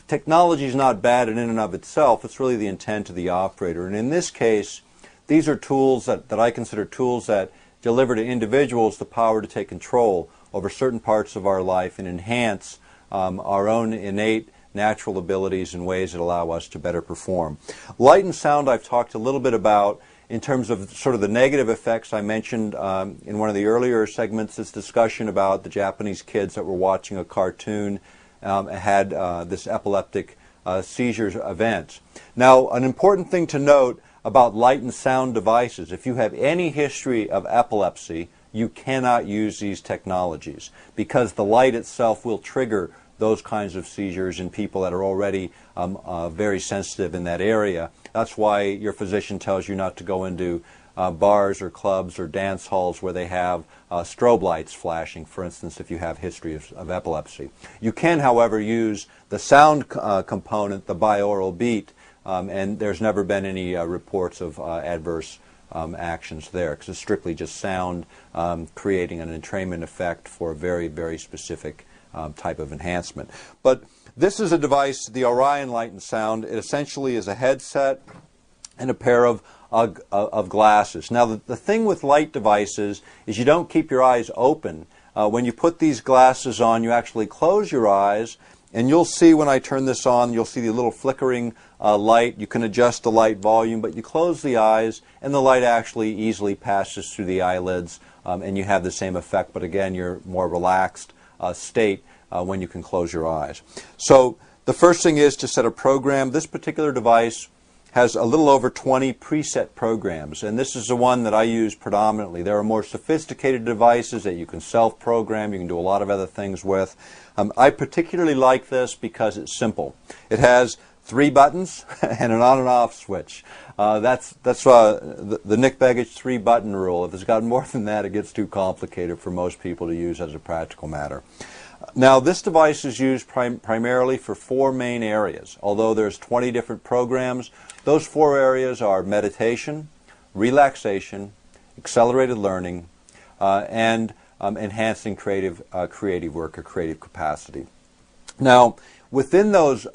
technology is not bad in and of itself. It's really the intent of the operator. And in this case, these are tools that I consider tools that deliver to individuals the power to take control over certain parts of our life and enhance our own innate natural abilities in ways that allow us to better perform. Light and sound I've talked a little bit about in terms of sort of the negative effects. I mentioned in one of the earlier segments this discussion about the Japanese kids that were watching a cartoon had this epileptic seizures event. Now, an important thing to note about light and sound devices: if you have any history of epilepsy, you cannot use these technologies because the light itself will trigger those kinds of seizures in people that are already very sensitive in that area. That's why your physician tells you not to go into bars or clubs or dance halls where they have strobe lights flashing, for instance, if you have history of epilepsy. You can, however, use the sound component, the binaural beat, and there's never been any reports of adverse actions there, because it's strictly just sound creating an entrainment effect for a very, very specific type of enhancement. But this is a device, the Orion Light and Sound. It essentially is a headset and a pair of glasses. Now, the thing with light devices is you don't keep your eyes open. When you put these glasses on, you actually close your eyes, and you'll see when I turn this on, you'll see the little flickering light. You can adjust the light volume, but you close the eyes, and the light actually easily passes through the eyelids, and you have the same effect, but again, you're more relaxed state when you can close your eyes. So the first thing is to set a program. This particular device has a little over 20 preset programs, and this is the one that I use predominantly. There are more sophisticated devices that you can self-program, you can do a lot of other things with. I particularly like this because it's simple. It has 3 buttons and an on and off switch. That's the Nick Begich 3-button rule. If it's got more than that, it gets too complicated for most people to use as a practical matter. Now, this device is used primarily for 4 main areas. Although there's 20 different programs, those 4 areas are meditation, relaxation, accelerated learning, and enhancing creative work or creative capacity. Now, within those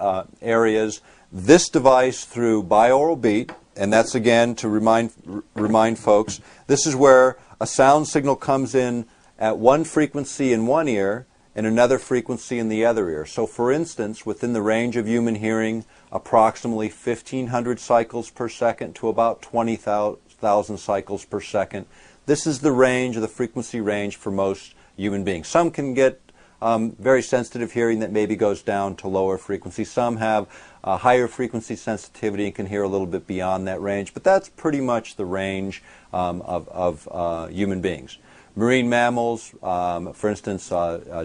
areas, this device through binaural beat, and that's again to remind folks, this is where a sound signal comes in at one frequency in one ear and another frequency in the other ear. So for instance, within the range of human hearing, approximately 1,500 cycles per second to about 20,000 cycles per second. This is the range, of the frequency range for most human beings. Some can get very sensitive hearing that maybe goes down to lower frequency. Some have higher frequency sensitivity and can hear a little bit beyond that range, but that's pretty much the range of human beings. Marine mammals, for instance,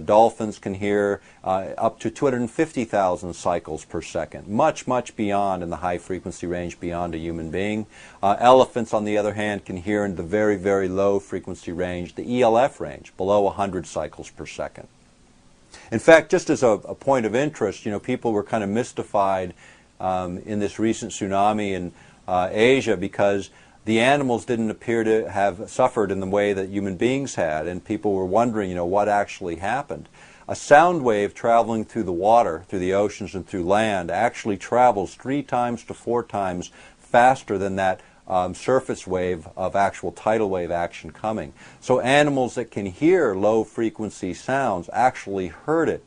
dolphins can hear up to 250,000 cycles per second, much, much beyond in the high frequency range beyond a human being. Elephants, on the other hand, can hear in the very, very low frequency range, the ELF range, below 100 cycles per second. In fact, just as a point of interest, people were kind of mystified in this recent tsunami in Asia because the animals didn't appear to have suffered in the way that human beings had, and people were wondering, what actually happened. A sound wave traveling through the water, through the oceans and through land, actually travels 3 times to 4 times faster than that surface wave of actual tidal wave action coming. So animals that can hear low frequency sounds actually heard it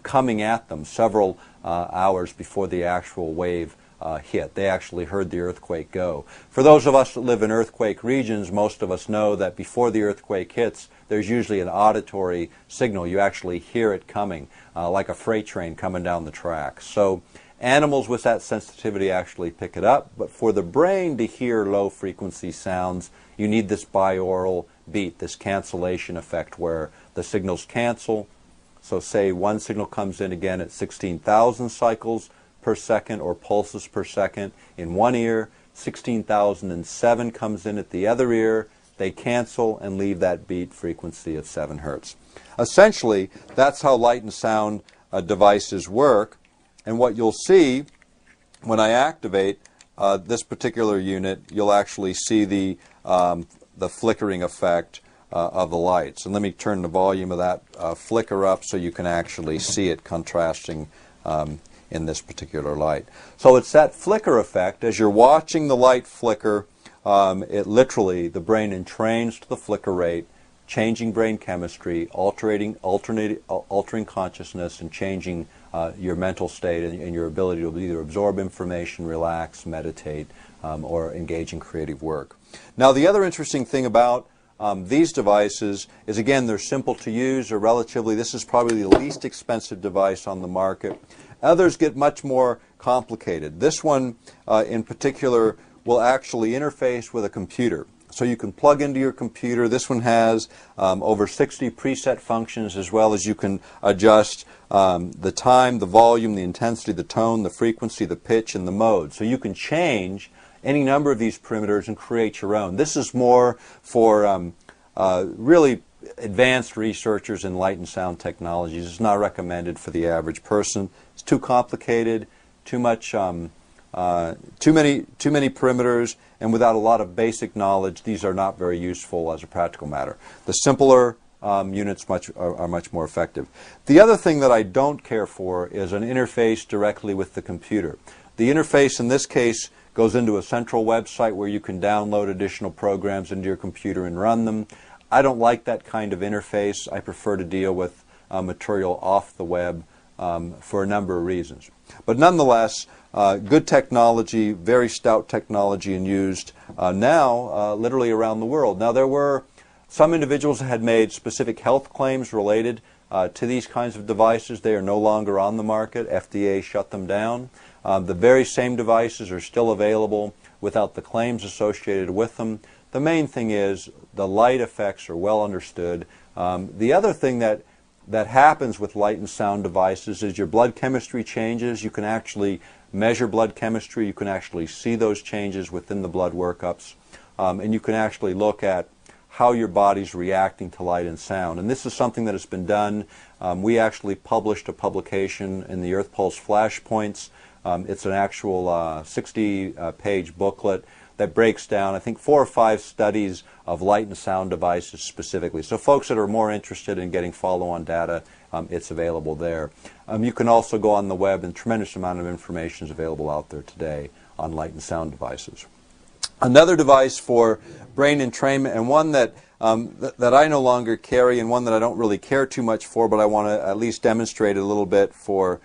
coming at them several hours before the actual wave hit. They actually heard the earthquake go. For those of us that live in earthquake regions, most of us know that before the earthquake hits, there's usually an auditory signal. You actually hear it coming, like a freight train coming down the track. So animals with that sensitivity actually pick it up, but for the brain to hear low frequency sounds, you need this binaural beat, this cancellation effect where the signals cancel. So say one signal comes in again at 16,000 cycles per second or pulses per second in one ear, 16,007 comes in at the other ear, they cancel and leave that beat frequency of 7 hertz. Essentially, that's how light and sound devices work, and what you'll see when I activate this particular unit, you'll actually see the flickering effect of the lights. And let me turn the volume of that flicker up so you can actually see it contrasting in this particular light. So it's that flicker effect. As you're watching the light flicker, it literally, the brain entrains to the flicker rate, changing brain chemistry, altering consciousness, and changing your mental state and your ability to either absorb information, relax, meditate, or engage in creative work. Now, the other interesting thing about these devices is, again, they're simple to use, or relatively, this is probably the least expensive device on the market. Others get much more complicated. This one in particular will actually interface with a computer. So you can plug into your computer. This one has over 60 preset functions, as well as you can adjust the time, the volume, the intensity, the tone, the frequency, the pitch, and the mode. So you can change any number of these parameters and create your own. This is more for really advanced researchers in light and sound technologies. It's not recommended for the average person. It's too complicated, too much, too many parameters, and without a lot of basic knowledge, these are not very useful as a practical matter. The simpler units are much more effective. The other thing that I don't care for is an interface directly with the computer. The interface in this case goes into a central website where you can download additional programs into your computer and run them. I don't like that kind of interface. I prefer to deal with material off the web for a number of reasons. But nonetheless, good technology, very stout technology, and used now literally around the world. Now, there were some individuals that had made specific health claims related to these kinds of devices. They are no longer on the market. FDA shut them down. The very same devices are still available without the claims associated with them. The main thing is the light effects are well understood. The other thing that happens with light and sound devices is your blood chemistry changes. You can actually measure blood chemistry. You can actually see those changes within the blood workups. And you can actually look at how your body's reacting to light and sound. And this is something that has been done. We actually published a publication in the Earth Pulse Flashpoints. It's an actual 60-page booklet that breaks down, I think, 4 or 5 studies of light and sound devices specifically. So folks that are more interested in getting follow-on data, it's available there. You can also go on the web, and a tremendous amount of information is available out there today on light and sound devices. Another device for brain entrainment, and one that I no longer carry, and one that I don't really care too much for, but I want to at least demonstrate it a little bit for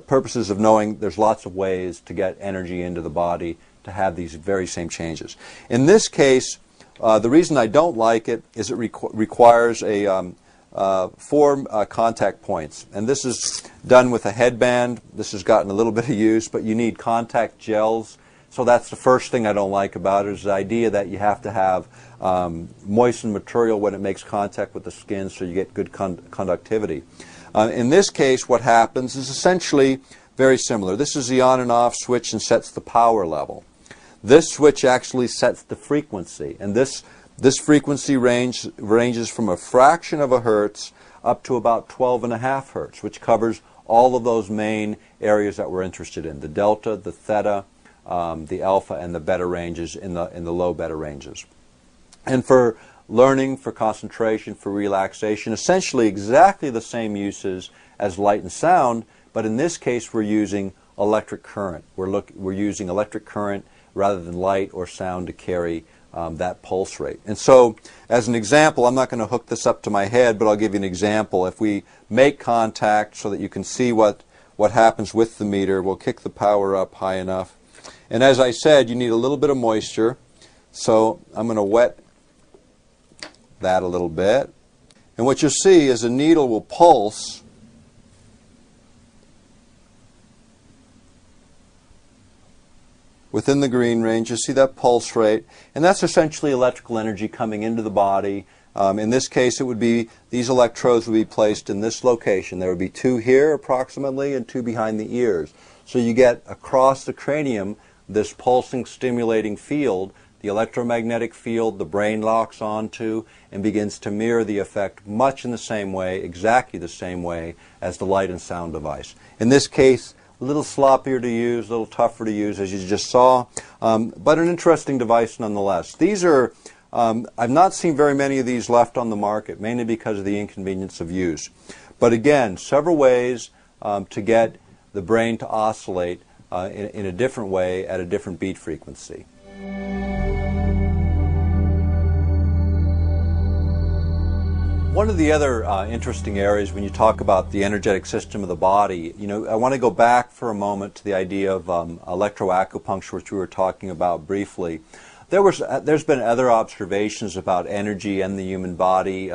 purposes of knowing there's lots of ways to get energy into the body to have these very same changes. In this case, the reason I don't like it is it requires a 4 contact points. And this is done with a headband. This has gotten a little bit of use, but you need contact gels. So that's the first thing I don't like about it, is the idea that you have to have moistened material when it makes contact with the skin so you get good conductivity. In this case, what happens is essentially very similar. This is the on and off switch and sets the power level. This switch actually sets the frequency, and this frequency ranges from a fraction of a hertz up to about 12.5 hertz, which covers all of those main areas that we're interested in: the delta, the theta, the alpha, and the beta ranges in the low beta ranges. And for learning, for concentration, for relaxation, essentially exactly the same uses as light and sound, but in this case we're using electric current. We're using electric current rather than light or sound to carry that pulse rate. And so, as an example, I'm not going to hook this up to my head, but I'll give you an example. If we make contact so that you can see what happens with the meter, we'll kick the power up high enough. And as I said, you need a little bit of moisture, so I'm going to wet that a little bit. And what you'll see is the needle will pulse within the green range. You see that pulse rate, and that's essentially electrical energy coming into the body. In this case, it would be these electrodes would be placed in this location. There would be 2 here approximately and 2 behind the ears. So you get across the cranium this pulsing stimulating field. The electromagnetic field the brain locks onto and begins to mirror the effect much in the same way, exactly the same way as the light and sound device. In this case, a little sloppier to use, a little tougher to use, as you just saw, but an interesting device nonetheless. These are, I've not seen very many of these left on the market, mainly because of the inconvenience of use. But again, several ways to get the brain to oscillate in a different way at a different beat frequency. One of the other interesting areas when you talk about the energetic system of the body, I want to go back for a moment to the idea of electroacupuncture, which we were talking about briefly. There's been other observations about energy and the human body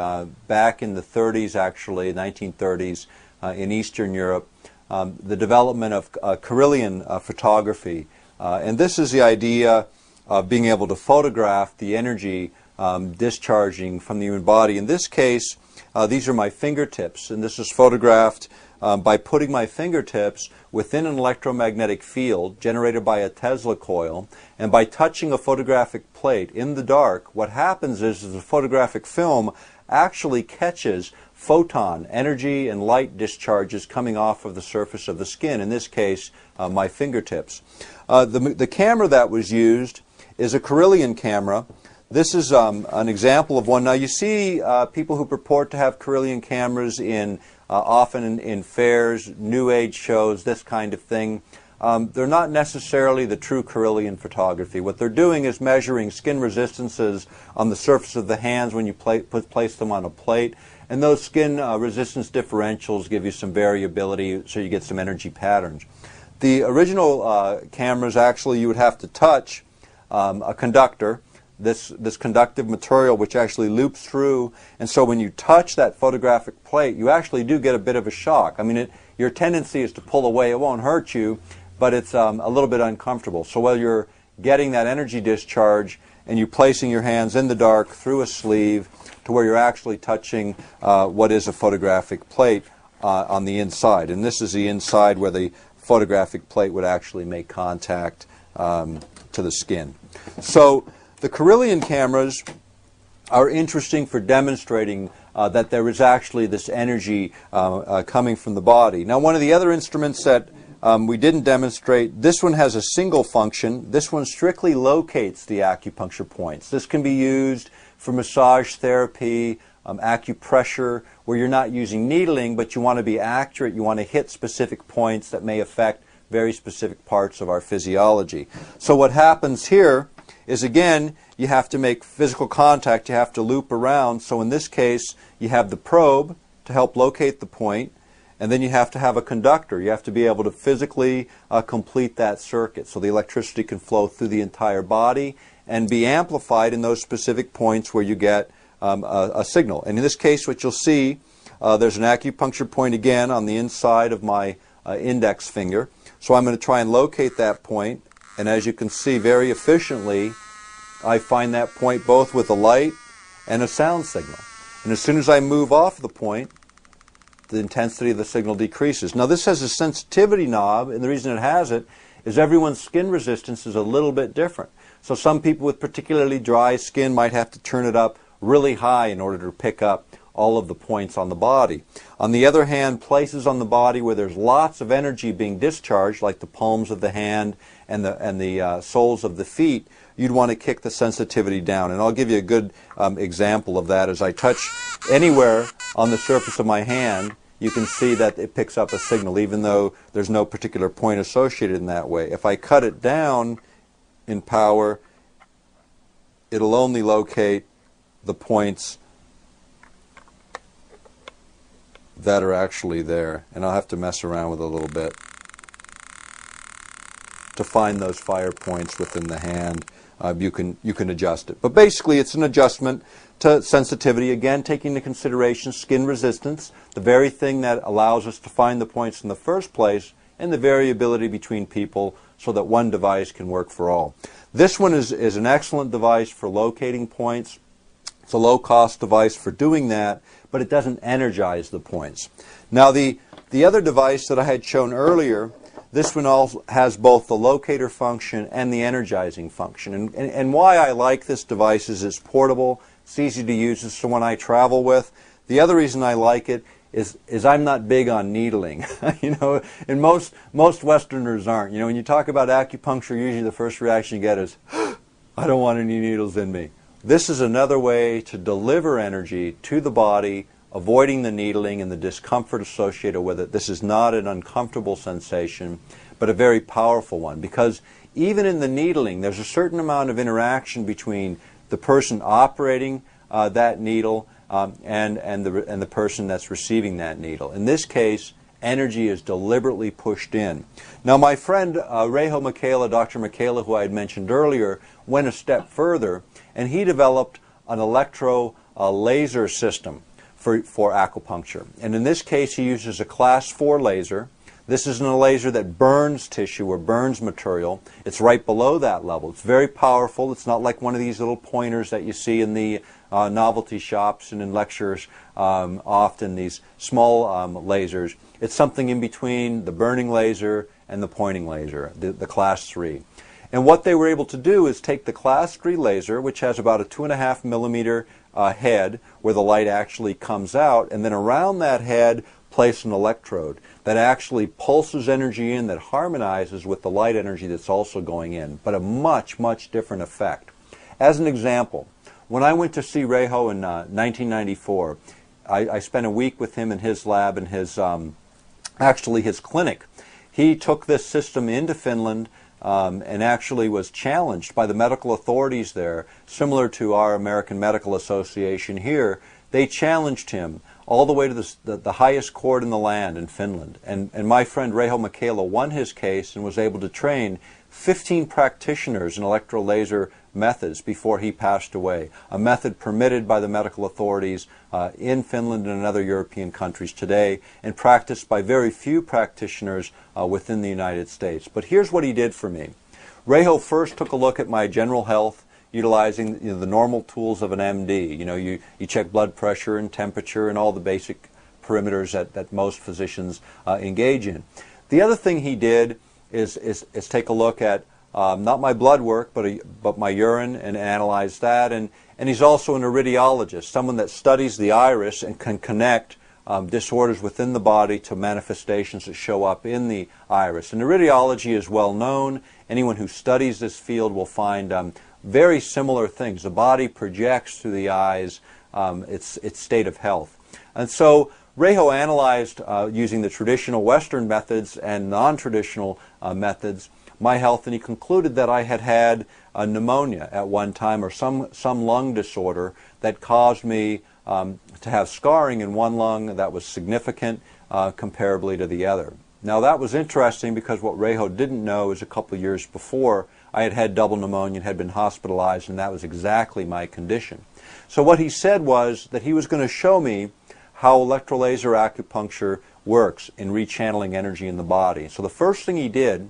back in the 30s, actually, 1930s, in Eastern Europe. The development of Carillion photography, and this is the idea of being able to photograph the energy discharging from the human body. In this case, these are my fingertips, and this is photographed by putting my fingertips within an electromagnetic field generated by a Tesla coil, and by touching a photographic plate in the dark. What happens is the photographic film actually catches photon energy and light discharges coming off of the surface of the skin, in this case my fingertips. The camera that was used is a Carillion camera. This is an example of one. Now you see people who purport to have Carillion cameras often in fairs, New Age shows, this kind of thing. They're not necessarily the true Carillion photography. What they're doing is measuring skin resistances on the surface of the hands when you place them on a plate. And those skin resistance differentials give you some variability, so you get some energy patterns. The original cameras, actually, you would have to touch a conductor, this conductive material which actually loops through, and so when you touch that photographic plate, you actually do get a bit of a shock. I mean, your tendency is to pull away. It won't hurt you, but it's a little bit uncomfortable. So while you're getting that energy discharge and you're placing your hands in the dark through a sleeve to where you're actually touching what is a photographic plate on the inside. And this is the inside where the photographic plate would actually make contact to the skin. So the Carillion cameras are interesting for demonstrating that there is actually this energy coming from the body. Now, one of the other instruments that we didn't demonstrate, this one has a single function. This one strictly locates the acupuncture points. This can be used for massage therapy, acupressure, where you're not using needling, but you want to be accurate. You want to hit specific points that may affect very specific parts of our physiology. So what happens here is, again, you have to make physical contact. You have to loop around. So in this case, you have the probe to help locate the point, and then you have to have a conductor. You have to be able to physically complete that circuit so the electricity can flow through the entire body and be amplified in those specific points where you get a signal. And in this case, what you'll see, there's an acupuncture point again on the inside of my index finger. So I'm going to try and locate that point. And as you can see very efficiently, I find that point both with a light and a sound signal. And as soon as I move off the point, the intensity of the signal decreases. Now this has a sensitivity knob, and the reason it has it is everyone's skin resistance is a little bit different. So some people with particularly dry skin might have to turn it up really high in order to pick up all of the points on the body. On the other hand, places on the body where there's lots of energy being discharged, like the palms of the hand and the soles of the feet, you'd want to kick the sensitivity down. And I'll give you a good example of that. As I touch anywhere on the surface of my hand, you can see that it picks up a signal, even though there's no particular point associated in that way. If I cut it down in power, it'll only locate the points that are actually there. And I'll have to mess around with it a little bit to find those fire points within the hand. You can adjust it. But basically it's an adjustment to sensitivity, again taking into consideration skin resistance, the very thing that allows us to find the points in the first place, and the variability between people so that one device can work for all. This one is an excellent device for locating points. It's a low-cost device for doing that, but it doesn't energize the points. Now the other device that I had shown earlier, this one also has both the locator function and the energizing function. And why I like this device is it's portable, it's easy to use, it's the one I travel with. The other reason I like it is I'm not big on needling, you know, and most Westerners aren't. You know, when you talk about acupuncture, usually the first reaction you get is, I don't want any needles in me. This is another way to deliver energy to the body, avoiding the needling and the discomfort associated with it. This is not an uncomfortable sensation, but a very powerful one, because even in the needling, there's a certain amount of interaction between the person operating that needle and the person that's receiving that needle. In this case, energy is deliberately pushed in. Now my friend Reijo Michaela, Dr. Michaela, who I had mentioned earlier, went a step further, and he developed an electro laser system for acupuncture. And in this case he uses a class 4 laser. This isn't a laser that burns tissue or burns material. It's right below that level. It's very powerful. It's not like one of these little pointers that you see in the novelty shops and in lectures, often these small lasers. It's something in between the burning laser and the pointing laser, the class 3. And what they were able to do is take the class 3 laser, which has about a 2.5 millimeter head where the light actually comes out, and then around that head place an electrode that actually pulses energy in that harmonizes with the light energy that's also going in, but a much, much different effect. As an example, when I went to see Reijo in 1994, I spent a week with him in his lab and actually his clinic. He took this system into Finland and actually was challenged by the medical authorities there, similar to our American Medical Association here. They challenged him all the way to the highest court in the land in Finland. And my friend Reijo Michaela won his case and was able to train 15 practitioners in electrolaser methods before he passed away, a method permitted by the medical authorities in Finland and in other European countries today, and practiced by very few practitioners within the United States. But here's what he did for me. Reijo first took a look at my general health, utilizing the normal tools of an MD. You check blood pressure and temperature and all the basic perimeters that most physicians engage in. The other thing he did is take a look at not my blood work, but my urine, and analyze that. And he's also an iridologist, someone that studies the iris and can connect disorders within the body to manifestations that show up in the iris. And iridology is well known. Anyone who studies this field will find very similar things. The body projects through the eyes its state of health. And so Reijo analyzed, using the traditional Western methods and non-traditional methods, my health, and he concluded that I had had a pneumonia at one time, or some lung disorder that caused me to have scarring in one lung that was significant comparably to the other. Now that was interesting, because what Reijo didn't know is a couple of years before I had had double pneumonia and had been hospitalized, and that was exactly my condition. So what he said was that he was going to show me how electrolaser acupuncture works in rechanneling energy in the body. So the first thing he did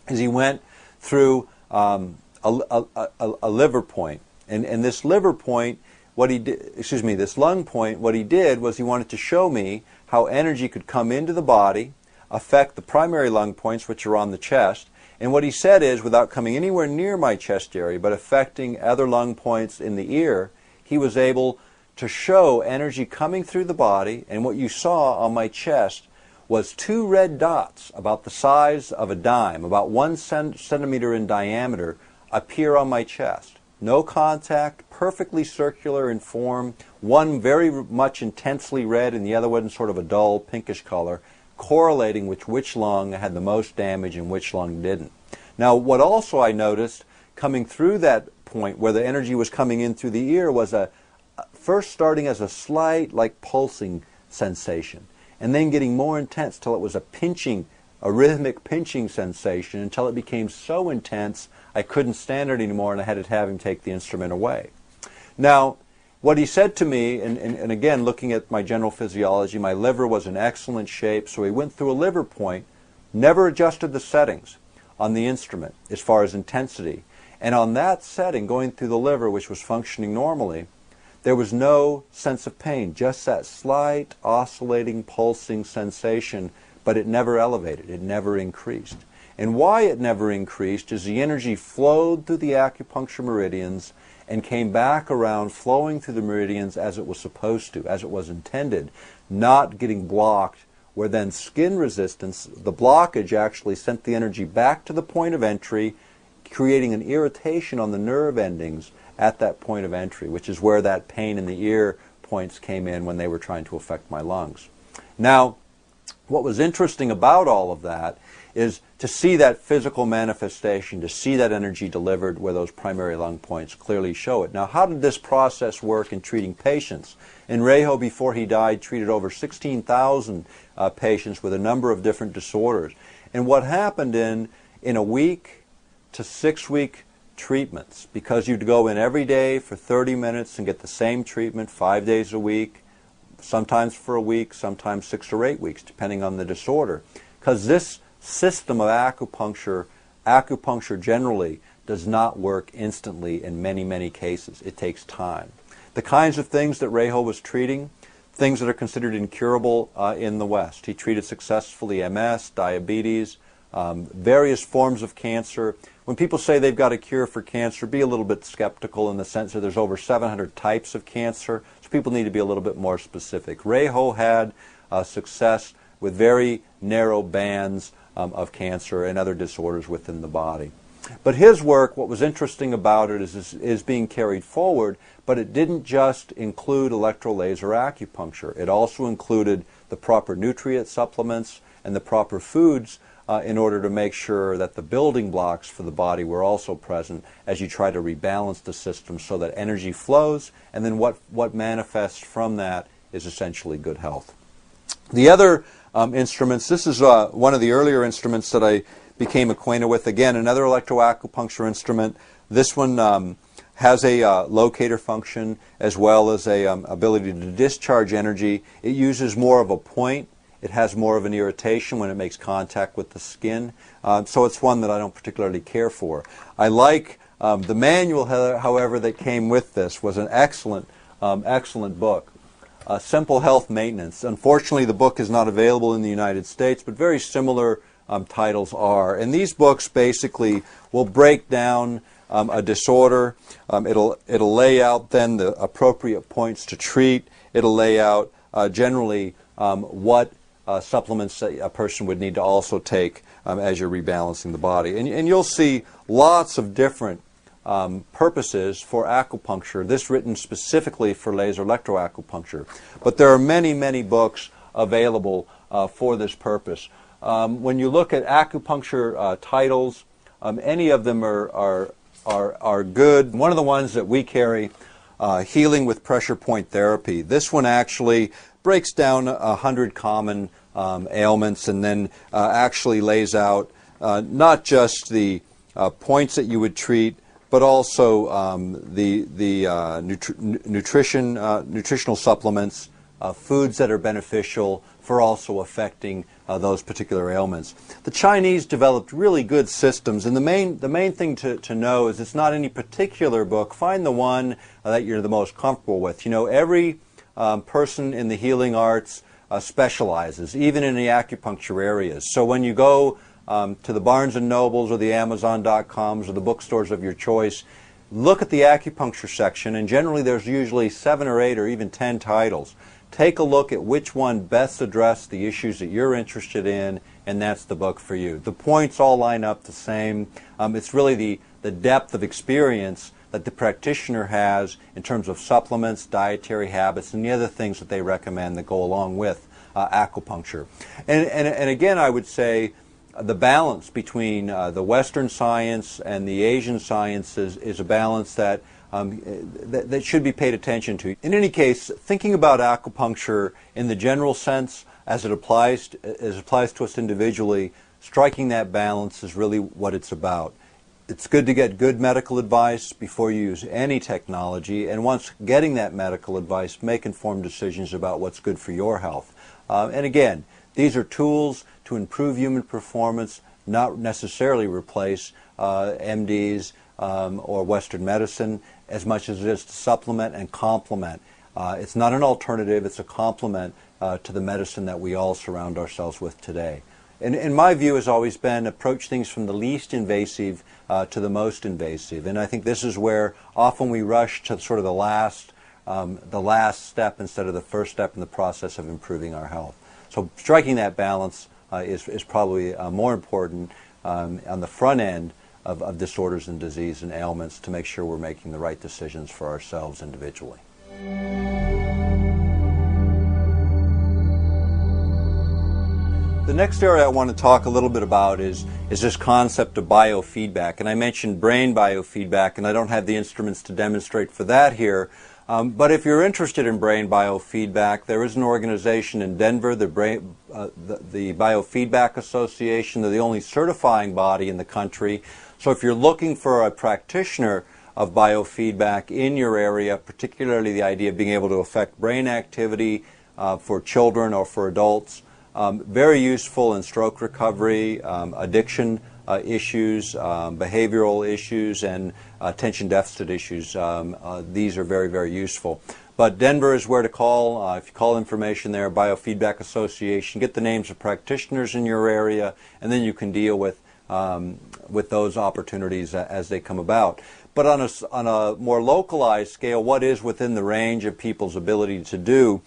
is he went through a liver point, and this liver point, this lung point, what he did was he wanted to show me how energy could come into the body, affect the primary lung points, which are on the chest. And what he said is, without coming anywhere near my chest area, but affecting other lung points in the ear, he was able to show energy coming through the body. And what you saw on my chest was 2 red dots about the size of a dime, about 1 centimeter in diameter, appear on my chest. No contact, perfectly circular in form, one very much intensely red and the other one sort of a dull pinkish color, correlating with which lung had the most damage and which lung didn't. Now what also I noticed, coming through that point where the energy was coming in through the ear was first starting as a slight, like, pulsing sensation, and then getting more intense till it was a rhythmic pinching sensation, until it became so intense I couldn't stand it anymore and I had to have him take the instrument away. Now, what he said to me, and again, looking at my general physiology, my liver was in excellent shape, so he went through a liver point, never adjusted the settings on the instrument as far as intensity. And on that setting, going through the liver, which was functioning normally, there was no sense of pain, just that slight oscillating, pulsing sensation, but it never elevated, it never increased. And why it never increased is the energy flowed through the acupuncture meridians and came back around, flowing through the meridians as it was supposed to, as it was intended, not getting blocked, where then skin resistance, the blockage, actually sent the energy back to the point of entry, creating an irritation on the nerve endings at that point of entry, which is where that pain in the ear points came in when they were trying to affect my lungs. Now, what was interesting about all of that is to see that physical manifestation, to see that energy delivered where those primary lung points clearly show it. Now, how did this process work in treating patients? And Reiho, before he died, treated over 16,000 patients with a number of different disorders. And what happened in a week to 6-week treatments, because you'd go in every day for 30 minutes and get the same treatment 5 days a week, sometimes for a week, sometimes 6 or 8 weeks, depending on the disorder. Because this system of acupuncture generally does not work instantly in many, many cases. It takes time. The kinds of things that Reiho was treating, things that are considered incurable in the West. He treated successfully MS, diabetes, various forms of cancer. When people say they've got a cure for cancer, be a little bit skeptical in the sense that there's over 700 types of cancer, so people need to be a little bit more specific. Reiho had success with very narrow bands of cancer and other disorders within the body. But his work, what was interesting about it is being carried forward, but it didn't just include electrolaser acupuncture. It also included the proper nutrient supplements and the proper foods in order to make sure that the building blocks for the body were also present as you try to rebalance the system so that energy flows, and then what manifests from that is essentially good health. The other instruments, this is one of the earlier instruments that I became acquainted with. Again, another electroacupuncture instrument. This one has a locator function as well as a ability to discharge energy. It uses more of a point. It has more of an irritation when it makes contact with the skin. So it's one that I don't particularly care for. I like the manual, however, that came with this was an excellent book. Simple Health Maintenance. Unfortunately, the book is not available in the United States, but very similar titles are. And these books basically will break down a disorder. It'll lay out then the appropriate points to treat. It'll lay out generally what supplements that a person would need to also take as you're rebalancing the body. And you'll see lots of different purposes for acupuncture, this written specifically for laser electroacupuncture. But there are many, many books available for this purpose. When you look at acupuncture titles, any of them are good. One of the ones that we carry, Healing with Pressure Point Therapy. This one actually breaks down 100 common ailments and then actually lays out not just the points that you would treat, but also the nutritional supplements, foods that are beneficial for also affecting those particular ailments. The Chinese developed really good systems, and the main thing to know is it's not any particular book. Find the one that you're the most comfortable with. You know, every person in the healing arts specializes, even in the acupuncture areas. So when you go to the Barnes & Nobles or the Amazon.coms or the bookstores of your choice, look at the acupuncture section, and generally there's usually 7 or 8 or even 10 titles. Take a look at which one best addresses the issues that you're interested in, and that's the book for you. The points all line up the same. It's really the depth of experience that the practitioner has in terms of supplements, dietary habits, and the other things that they recommend that go along with acupuncture. And again, I would say, the balance between the Western science and the Asian sciences is a balance that that should be paid attention to. In any case, thinking about acupuncture in the general sense as it applies to us individually, striking that balance is really what it's about. It's good to get good medical advice before you use any technology, and once getting that medical advice, make informed decisions about what's good for your health. And again, these are tools to improve human performance, not necessarily replace MDs or Western medicine, as much as it is to supplement and complement. It's not an alternative, it's a complement to the medicine that we all surround ourselves with today. And my view has always been approach things from the least invasive to the most invasive. And I think this is where often we rush to sort of the last step instead of the first step in the process of improving our health. So striking that balance is probably more important on the front end of disorders and disease and ailments to make sure we're making the right decisions for ourselves individually. The next area I want to talk a little bit about is this concept of biofeedback. And I mentioned brain biofeedback, and I don't have the instruments to demonstrate for that here. But if you're interested in brain biofeedback, there is an organization in Denver, the Biofeedback Association. They're the only certifying body in the country. So if you're looking for a practitioner of biofeedback in your area, particularly the idea of being able to affect brain activity for children or for adults, very useful in stroke recovery, addiction issues, behavioral issues, and attention deficit issues. These are very, very useful. But Denver is where to call. If you call information there, Biofeedback Association, get the names of practitioners in your area, and then you can deal with those opportunities as they come about. But on a more localized scale, what is within the range of people's ability to do?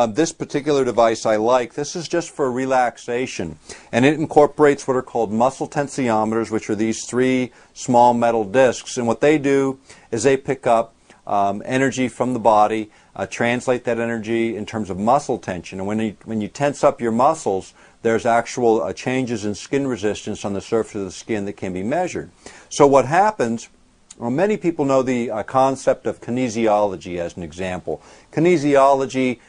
This particular device I like. This is just for relaxation, and it incorporates what are called muscle tensiometers, which are these three small metal discs. And what they do is they pick up energy from the body, translate that energy in terms of muscle tension. And when you tense up your muscles, there's actual changes in skin resistance on the surface of the skin that can be measured. So what happens? Well, many people know the concept of kinesiology as an example. Kinesiology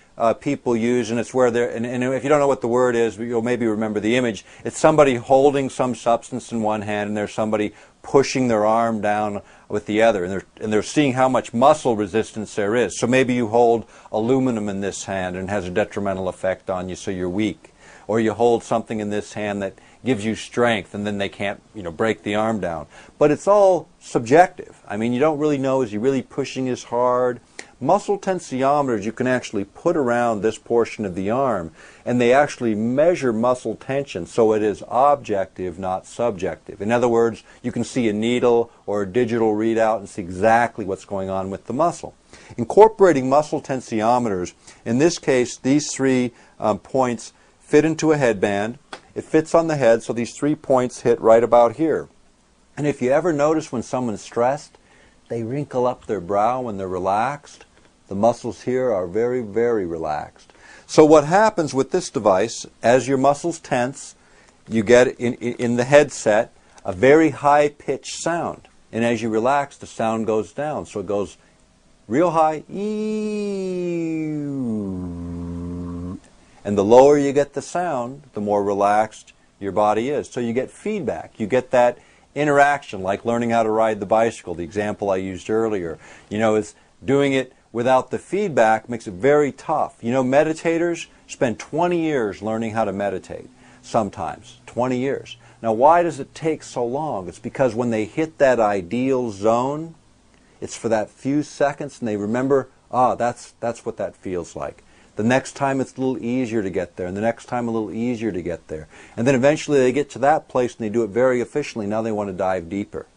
people use, and it's where they're, and if you don't know what the word is, you'll maybe remember the image. It's somebody holding some substance in one hand, and there's somebody pushing their arm down with the other, and they're seeing how much muscle resistance there is. So maybe you hold aluminum in this hand and it has a detrimental effect on you, so you're weak. Or you hold something in this hand that gives you strength, and then they can't, break the arm down. But it's all subjective. I mean, you don't really know, is he really pushing as hard? Muscle tensiometers you can actually put around this portion of the arm, and they actually measure muscle tension, so it is objective, not subjective. In other words, you can see a needle or a digital readout and see exactly what's going on with the muscle. Incorporating muscle tensiometers, in this case, these three points fit into a headband. It fits on the head, so these 3 points hit right about here. And if you ever notice when someone's stressed, they wrinkle up their brow when they're relaxed. The muscles here are very, very relaxed. So what happens with this device, as your muscles tense, you get in the headset a very high-pitched sound. And as you relax, the sound goes down. So it goes real high, and the lower you get the sound, the more relaxed your body is. So you get feedback. You get that interaction, like learning how to ride the bicycle, the example I used earlier. Is doing it without the feedback makes it very tough. Meditators spend 20 years learning how to meditate, sometimes, 20 years. Now, why does it take so long? It's because when they hit that ideal zone, it's for that few seconds, and they remember, that's what that feels like. The next time it's a little easier to get there, and the next time a little easier to get there. And then eventually they get to that place and they do it very efficiently. Now they want to dive deeper.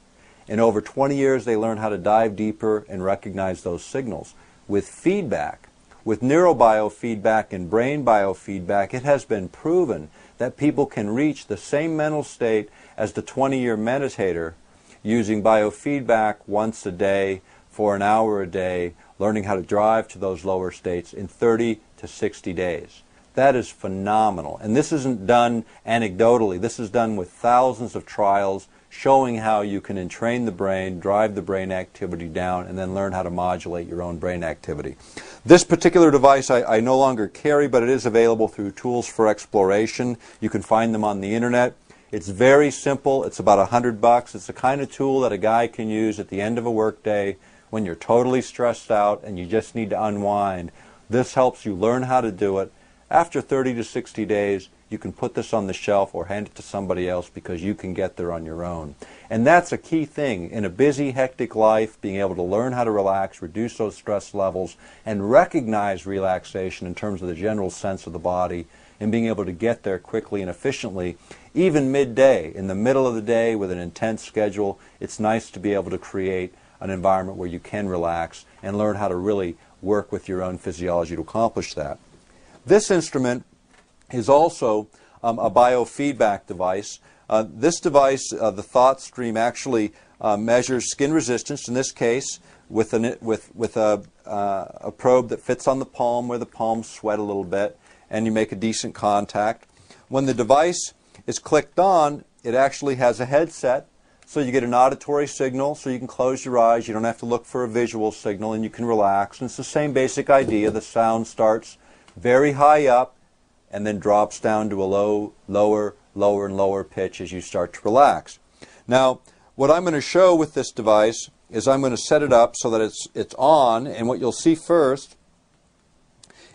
And over 20 years they learn how to dive deeper and recognize those signals. With feedback, with neurobiofeedback and brain biofeedback, it has been proven that people can reach the same mental state as the 20-year meditator using biofeedback once a day for an hour a day, learning how to drive to those lower states in 30 to 60 days. That is phenomenal. And this isn't done anecdotally. This is done with thousands of trials showing how you can entrain the brain, drive the brain activity down, and then learn how to modulate your own brain activity. This particular device I no longer carry, but it is available through Tools for Exploration. You can find them on the internet. It's very simple. It's about $100. It's the kind of tool that a guy can use at the end of a workday when you're totally stressed out and you just need to unwind. This helps you learn how to do it. After 30 to 60 days, you can put this on the shelf or hand it to somebody else because you can get there on your own. And that's a key thing in a busy, hectic life, being able to learn how to relax, reduce those stress levels, and recognize relaxation in terms of the general sense of the body, and being able to get there quickly and efficiently. Even midday, in the middle of the day with an intense schedule, it's nice to be able to create an environment where you can relax and learn how to really work with your own physiology to accomplish that. This instrument is also a biofeedback device. This device, the thought stream, actually measures skin resistance, in this case with a probe that fits on the palm where the palms sweat a little bit, and you make a decent contact. When the device is clicked on, it actually has a headset, so you get an auditory signal, so you can close your eyes, you don't have to look for a visual signal, and you can relax. And it's the same basic idea. The sound starts very high up and then drops down to a lower and lower pitch as you start to relax. Now, what I'm going to show with this device is I'm going to set it up so that it's on, and what you'll see first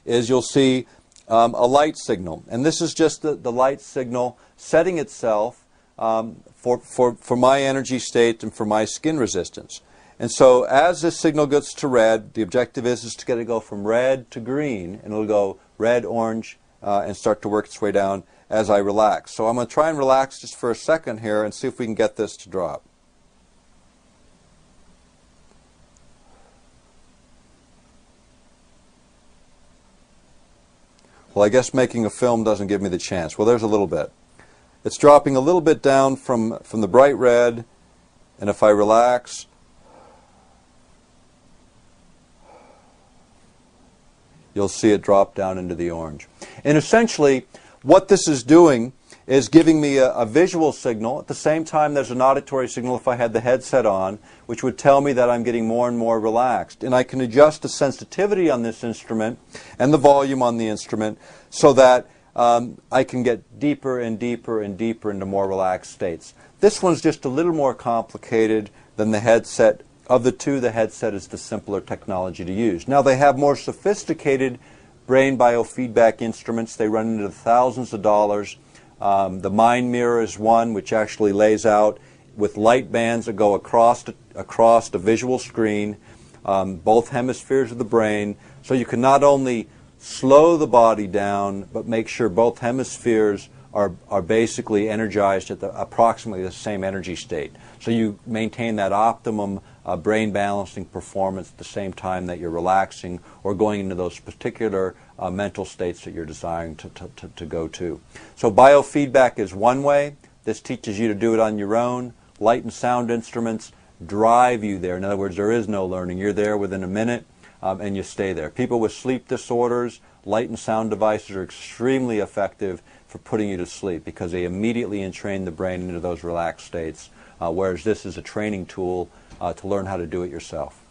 is you'll see a light signal. And this is just the light signal setting itself for my energy state and for my skin resistance. And so as this signal gets to red, the objective is to get it to go from red to green, and it'll go red, orange, and start to work its way down as I relax. So I'm going to try and relax just for a second here and see if we can get this to drop. Well, I guess making a film doesn't give me the chance. Well, there's a little bit. It's dropping a little bit down from the bright red, and if I relax, you'll see it drop down into the orange. And essentially, what this is doing is giving me a visual signal. At the same time, there's an auditory signal if I had the headset on, which would tell me that I'm getting more and more relaxed. And I can adjust the sensitivity on this instrument and the volume on the instrument so that I can get deeper and deeper and deeper into more relaxed states. This one's just a little more complicated than the headset. Of the two, the headset is the simpler technology to use. Now, they have more sophisticated brain biofeedback instruments. They run into thousands of dollars. The Mind Mirror is one which actually lays out with light bands that go across the visual screen, both hemispheres of the brain, so you can not only slow the body down, but make sure both hemispheres are basically energized at approximately the same energy state. So you maintain that optimum brain balancing performance at the same time that you're relaxing or going into those particular mental states that you're desiring to go to. So biofeedback is one way. This teaches you to do it on your own. Light and sound instruments drive you there. In other words, there is no learning. You're there within a minute and you stay there. People with sleep disorders, light and sound devices are extremely effective for putting you to sleep because they immediately entrain the brain into those relaxed states, whereas this is a training tool to learn how to do it yourself.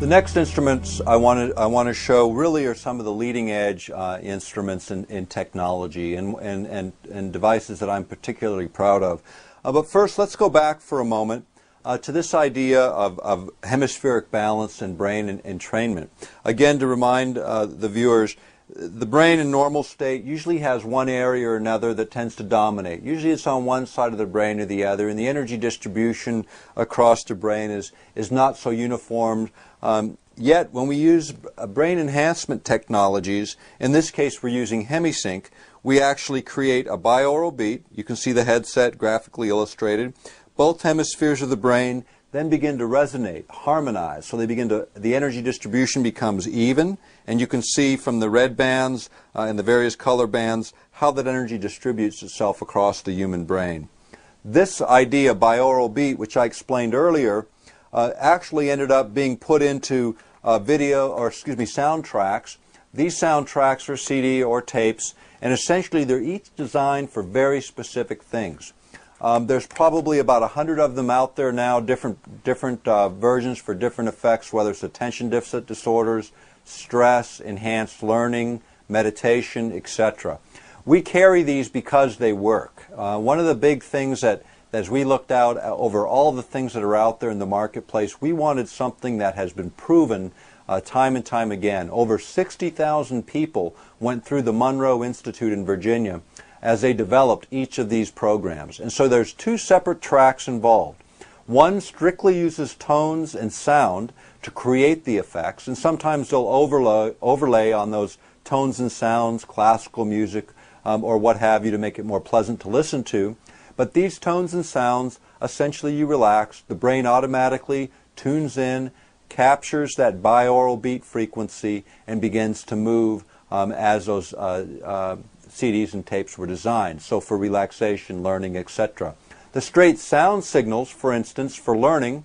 The next instruments I want to show really are some of the leading edge instruments in technology and devices that I'm particularly proud of. But first, let's go back for a moment to this idea of hemispheric balance and brain entrainment. Again, to remind the viewers, the brain in normal state usually has one area or another that tends to dominate. Usually it's on one side of the brain or the other, and the energy distribution across the brain is not so uniform. Yet, when we use brain enhancement technologies, in this case we're using HemiSync, we actually create a binaural beat. You can see the headset graphically illustrated. Both hemispheres of the brain then begin to resonate, harmonize. So the energy distribution becomes even, and you can see from the red bands and the various color bands how that energy distributes itself across the human brain. This idea, binaural beat, which I explained earlier, actually ended up being put into soundtracks. These soundtracks are CD or tapes, and essentially they're each designed for very specific things. There's probably about 100 of them out there now, different versions for different effects, whether it's attention deficit disorders, stress, enhanced learning, meditation, etc. We carry these because they work. One of the big things that, as we looked out over all the things that are out there in the marketplace, we wanted something that has been proven time and time again. Over 60,000 people went through the Monroe Institute in Virginia as they developed each of these programs. And so there's two separate tracks involved. One strictly uses tones and sound to create the effects, and sometimes they'll overlay on those tones and sounds, classical music, or what have you, to make it more pleasant to listen to. But these tones and sounds, essentially you relax, the brain automatically tunes in, captures that binaural beat frequency, and begins to move as those CDs and tapes were designed. So for relaxation, learning, etc. The straight sound signals, for instance, for learning,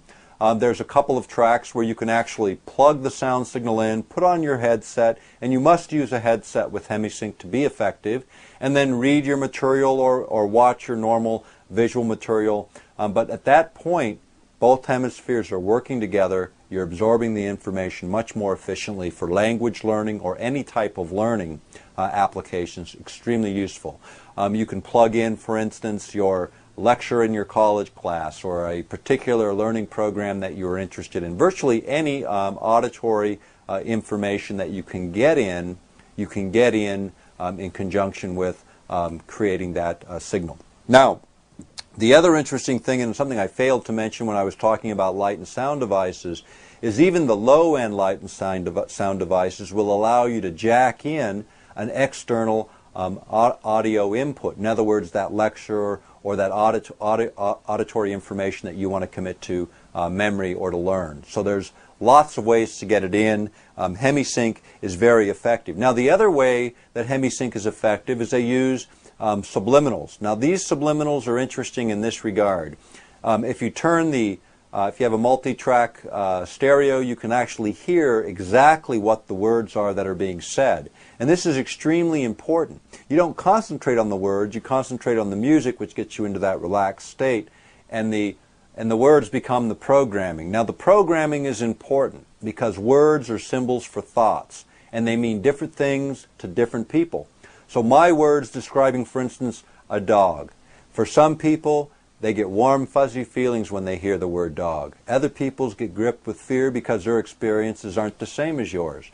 there's a couple of tracks where you can actually plug the sound signal in, put on your headset, and you must use a headset with HemiSync to be effective, and then read your material or watch your normal visual material. But at that point, both hemispheres are working together. You're absorbing the information much more efficiently for language learning or any type of learning applications. Extremely useful. You can plug in, for instance, your lecture in your college class or a particular learning program that you're interested in. Virtually any auditory information that you can get in conjunction with creating that signal. Now, the other interesting thing, and something I failed to mention when I was talking about light and sound devices, is even the low-end light and sound devices will allow you to jack in an external audio input. In other words, that lecture or that auditory information that you want to commit to memory or to learn. So there's lots of ways to get it in. HemiSync is very effective. Now, the other way that HemiSync is effective is they use subliminals. Now, these subliminals are interesting in this regard. If you have a multi-track stereo, you can actually hear exactly what the words are that are being said. And this is extremely important. You don't concentrate on the words, you concentrate on the music, which gets you into that relaxed state, and the words become the programming. Now, the programming is important because words are symbols for thoughts, and they mean different things to different people. So my words describing, for instance, a dog. For some people, they get warm, fuzzy feelings when they hear the word dog. Other people's get gripped with fear because their experiences aren't the same as yours.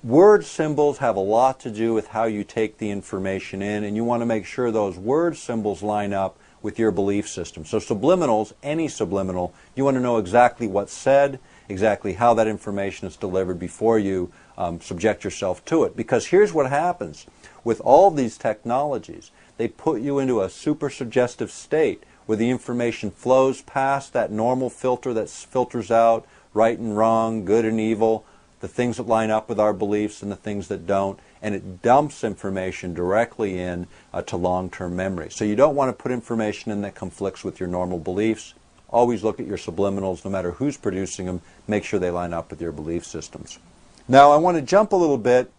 Word symbols have a lot to do with how you take the information in, and you want to make sure those word symbols line up with your belief system. So subliminals, any subliminal, you want to know exactly what's said, exactly how that information is delivered before you subject yourself to it. Because here's what happens. With all these technologies, they put you into a super suggestive state where the information flows past that normal filter that filters out right and wrong, good and evil, the things that line up with our beliefs and the things that don't, and it dumps information directly in to long-term memory. So you don't want to put information in that conflicts with your normal beliefs. Always look at your subliminals, no matter who's producing them. Make sure they line up with your belief systems. Now, I want to jump a little bit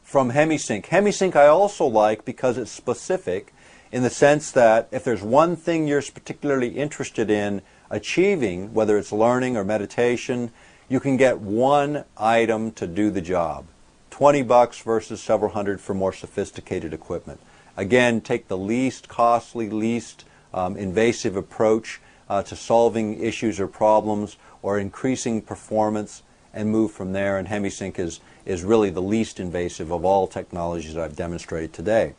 from HemiSync. HemiSync I also like because it's specific in the sense that if there's one thing you're particularly interested in achieving, whether it's learning or meditation, you can get one item to do the job. $20 versus several hundred for more sophisticated equipment. Again, take the least costly, least invasive approach to solving issues or problems or increasing performance and move from there. And HemiSync is really the least invasive of all technologies that I've demonstrated today.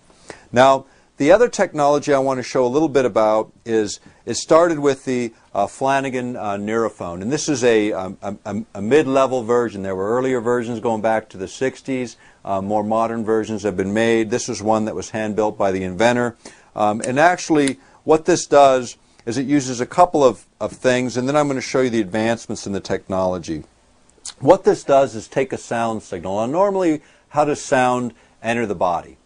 Now, the other technology I want to show a little bit about is it started with the Flanagan Neurophone, and this is a mid-level version. There were earlier versions going back to the 60s. More modern versions have been made. This is one that was hand-built by the inventor. And actually, what this does is it uses a couple of things, and then I'm going to show you the advancements in the technology. What this does is take a sound signal. Now, normally, how does sound enter the body?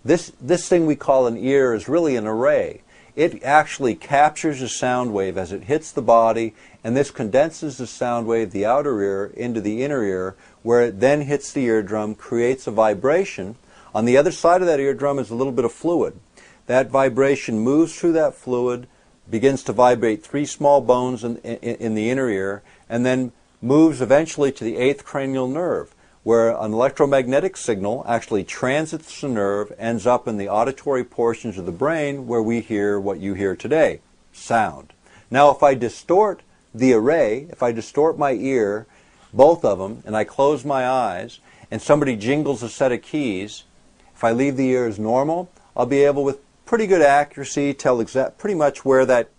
This thing we call an ear is really an array. it actually captures a sound wave as it hits the body, and this condenses the sound wave, the outer ear, into the inner ear, where it then hits the eardrum, creates a vibration. On the other side of that eardrum is a little bit of fluid. That vibration moves through that fluid, begins to vibrate 3 small bones in the inner ear, and then moves eventually to the 8th cranial nerve, where an electromagnetic signal actually transits the nerve, ends up in the auditory portions of the brain where we hear what you hear today, sound. Now if I distort the array, if I distort my ear, both of them, and I close my eyes, and somebody jingles a set of keys, if I leave the ear as normal, I'll be able with pretty good accuracy tell pretty much where that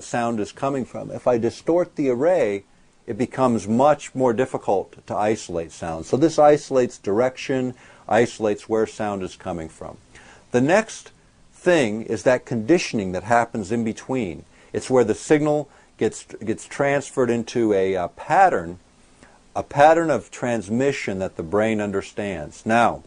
sound is coming from. If I distort the array, it becomes much more difficult to isolate sound. So this isolates direction, isolates where sound is coming from. The next thing is that conditioning that happens in between. It's where the signal gets transferred into a pattern of transmission that the brain understands. Now,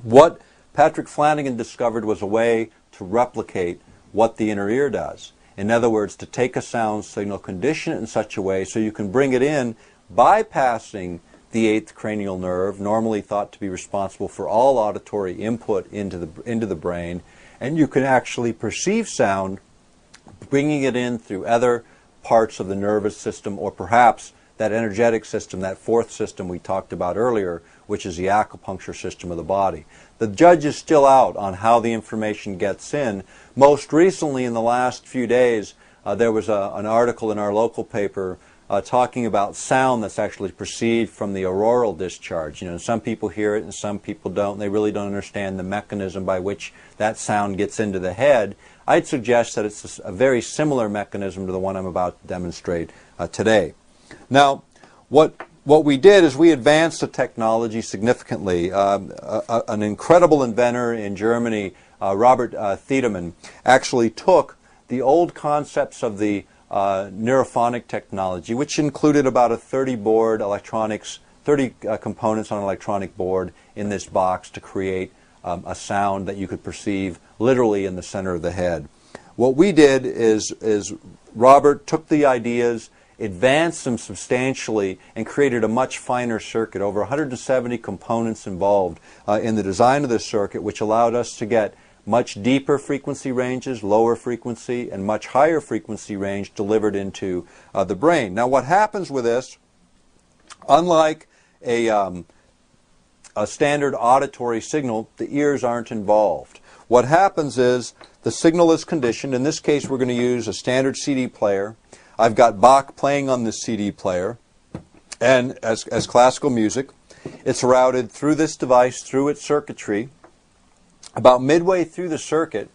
what Patrick Flanagan discovered was a way to replicate what the inner ear does. In other words, to take a sound signal, condition it in such a way so you can bring it in bypassing the 8th cranial nerve, normally thought to be responsible for all auditory input into the brain, and you can actually perceive sound, bringing it in through other parts of the nervous system, or perhaps that energetic system, that 4th system we talked about earlier, which is the acupuncture system of the body. The judge is still out on how the information gets in. Most recently, in the last few days, there was an article in our local paper talking about sound that's actually perceived from the auroral discharge. You know, some people hear it and some people don't. They really don't understand the mechanism by which that sound gets into the head. I'd suggest that it's a very similar mechanism to the one I'm about to demonstrate today. Now, what we did is we advanced the technology significantly. An incredible inventor in Germany, Robert Thiedemann, actually took the old concepts of the neurophonic technology, which included about a 30 components on an electronic board in this box to create a sound that you could perceive literally in the center of the head. What we did is Robert took the ideas, advanced them substantially, and created a much finer circuit. Over 170 components involved in the design of this circuit, which allowed us to get much deeper frequency ranges, lower frequency, and much higher frequency range delivered into the brain. Now what happens with this, unlike a standard auditory signal, the ears aren't involved. What happens is the signal is conditioned. In this case, we're going to use a standard CD player. I've got Bach playing on this CD player, and as classical music, it's routed through this device, through its circuitry. About midway through the circuit,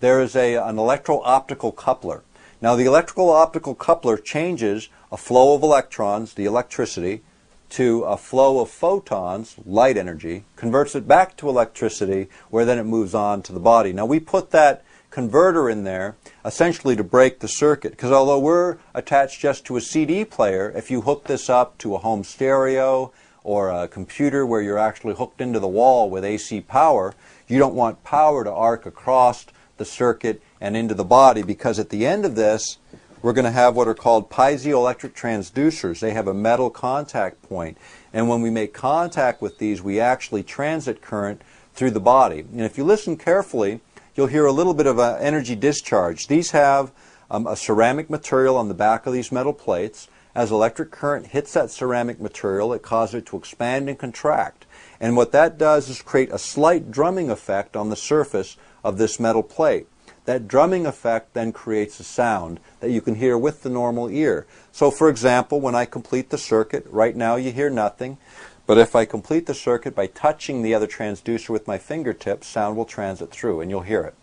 there is an electro-optical coupler. Now, the electrical-optical coupler changes a flow of electrons, the electricity, to a flow of photons, light energy, converts it back to electricity, where then it moves on to the body. Now, we put that converter in there essentially to break the circuit, because although we're attached just to a CD player, if you hook this up to a home stereo or a computer where you're actually hooked into the wall with AC power, you don't want power to arc across the circuit and into the body, because at the end of this we're going to have what are called piezoelectric transducers. They have a metal contact point, and when we make contact with these, we actually transit current through the body. And if you listen carefully, you'll hear a little bit of an energy discharge. These have a ceramic material on the back of these metal plates. As electric current hits that ceramic material, it causes it to expand and contract. And what that does is create a slight drumming effect on the surface of this metal plate. That drumming effect then creates a sound that you can hear with the normal ear. So for example, when I complete the circuit, right now you hear nothing. But if I complete the circuit by touching the other transducer with my fingertips, sound will transit through and you'll hear it.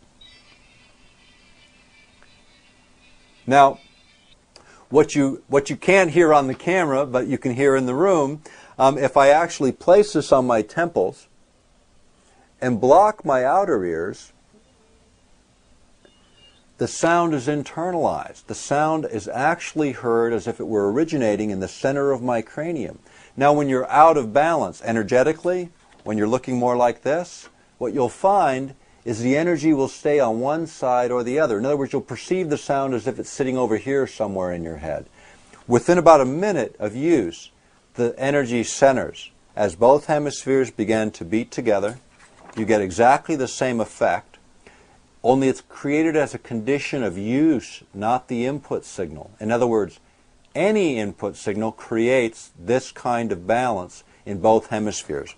Now, what you can't hear on the camera, but you can hear in the room, if I actually place this on my temples and block my outer ears, the sound is internalized. The sound is actually heard as if it were originating in the center of my cranium. Now, when you're out of balance energetically, when you're looking more like this, what you'll find is the energy will stay on one side or the other. In other words, you'll perceive the sound as if it's sitting over here somewhere in your head. Within about a minute of use, the energy centers. As both hemispheres begin to beat together, you get exactly the same effect, only it's created as a condition of use, not the input signal. In other words, any input signal creates this kind of balance in both hemispheres.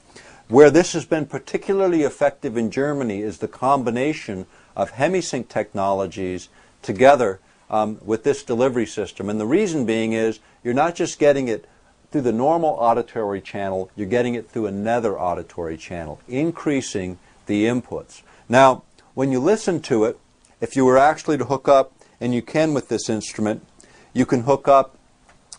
Where this has been particularly effective in Germany is the combination of hemisync technologies together with this delivery system. And the reason being is you're not just getting it through the normal auditory channel, you're getting it through another auditory channel, increasing the inputs. Now, when you listen to it, if you were actually to hook up, and you can with this instrument, you can hook up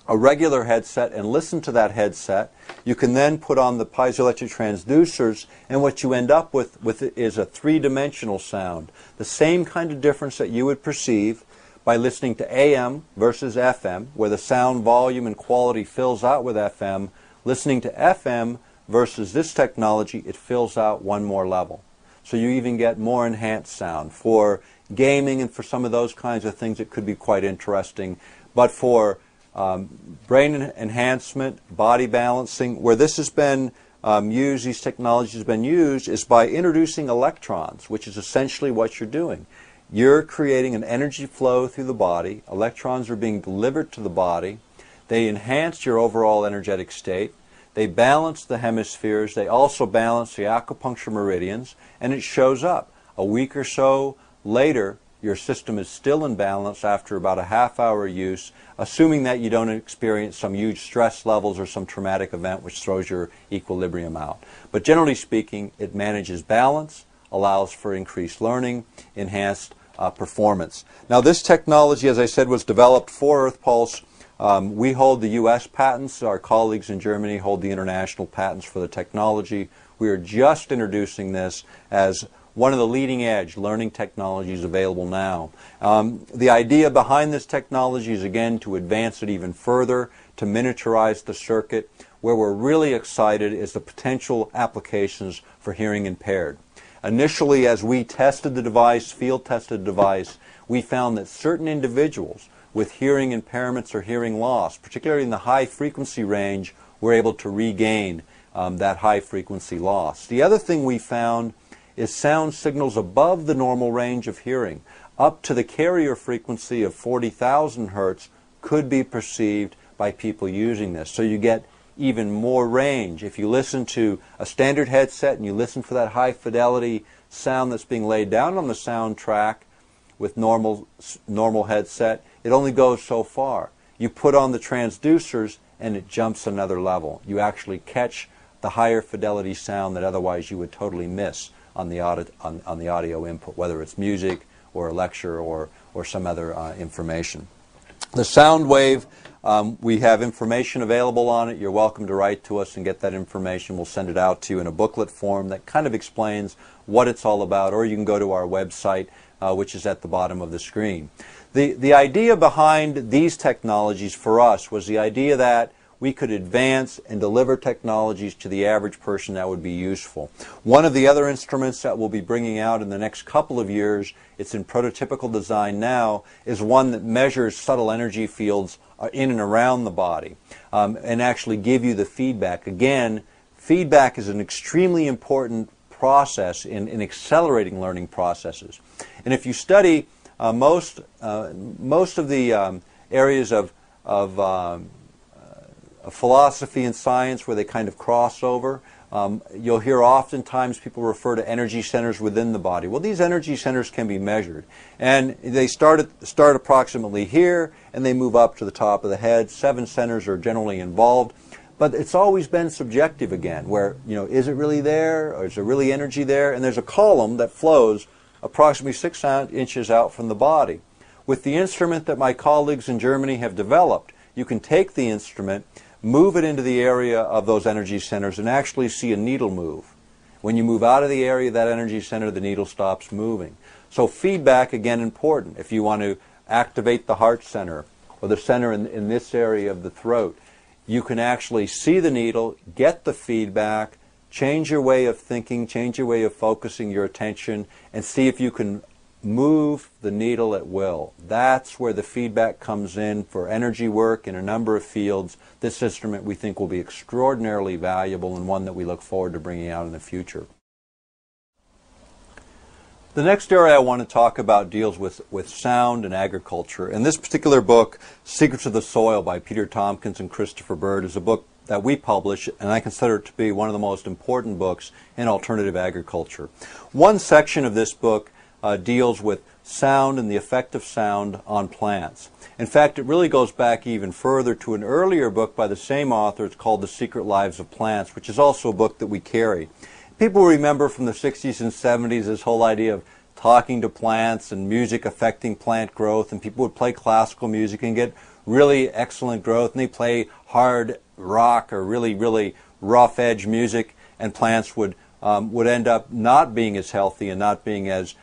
a regular headset and listen to that headset. You can then put on the piezoelectric transducers, and what you end up with it is a three-dimensional sound. The same kind of difference that you would perceive by listening to AM versus FM, where the sound volume and quality fills out with FM. Listening to FM versus this technology, it fills out one more level. So you even get more enhanced sound. For gaming and for some of those kinds of things, it could be quite interesting. But for brain enhancement, body balancing, where this has been used, these technologies have been used, is by introducing electrons, which is essentially what you're doing. You're creating an energy flow through the body. Electrons are being delivered to the body. They enhance your overall energetic state. They balance the hemispheres. They also balance the acupuncture meridians, and it shows up. A week or so later, your system is still in balance after about a half-hour use, assuming that you don't experience some huge stress levels or some traumatic event which throws your equilibrium out. But generally speaking, it manages balance, allows for increased learning, enhanced performance. Now, this technology, as I said, was developed for Earth Pulse. We hold the U.S. patents. Our colleagues in Germany hold the international patents for the technology. We are just introducing this as one of the leading edge learning technologies available now. The idea behind this technology is, again, to advance it even further, to miniaturize the circuit. Where we're really excited is the potential applications for hearing impaired. Initially, as we tested the device, field tested the device, we found that certain individuals with hearing impairments or hearing loss, particularly in the high frequency range, were able to regain that high frequency loss. The other thing we found is sound signals above the normal range of hearing, up to the carrier frequency of 40,000 hertz, could be perceived by people using this. So you get even more range. If you listen to a standard headset and you listen for that high fidelity sound that's being laid down on the soundtrack with normal headset, it only goes so far. You put on the transducers and it jumps another level. You actually catch the higher fidelity sound that otherwise you would totally miss on the audio input, whether it's music or a lecture or some other information. The sound wave, we have information available on it. You're welcome to write to us and get that information. We'll send it out to you in a booklet form that kind of explains what it's all about, or you can go to our website, which is at the bottom of the screen. The idea behind these technologies for us was the idea that we could advance and deliver technologies to the average person that would be useful. One of the other instruments that we'll be bringing out in the next couple of years, it's in prototypical design now, is one that measures subtle energy fields in and around the body and actually give you the feedback. Again, feedback is an extremely important process in accelerating learning processes. And if you study most of the areas of philosophy and science where they kind of cross over, you'll hear oftentimes people refer to energy centers within the body. Well, these energy centers can be measured, and they start approximately here and they move up to the top of the head. 7 centers are generally involved, but it's always been subjective again, where, is it really there, or is there really energy there? And there's a column that flows approximately 6 inches out from the body. With the instrument that my colleagues in Germany have developed, you can take the instrument, move it into the area of those energy centers, and actually see a needle move. When you move out of the area of that energy center, the needle stops moving. So feedback, again, important. If you want to activate the heart center or the center in this area of the throat, you can actually see the needle, get the feedback, change your way of thinking, change your way of focusing your attention, and see if you can move the needle at will. That's where the feedback comes in for energy work in a number of fields. This instrument we think will be extraordinarily valuable and one that we look forward to bringing out in the future. The next area I want to talk about deals with sound and agriculture. And this particular book, Secrets of the Soil by Peter Tompkins and Christopher Bird, is a book that we publish, and I consider it to be one of the most important books in alternative agriculture. One section of this book deals with sound and the effect of sound on plants. In fact, it really goes back even further to an earlier book by the same author. It's called The Secret Lives of Plants, which is also a book that we carry. People remember from the 60s and 70s this whole idea of talking to plants and music affecting plant growth, and people would play classical music and get really excellent growth, and they play hard rock or really rough edge music, and plants would end up not being as healthy and not being as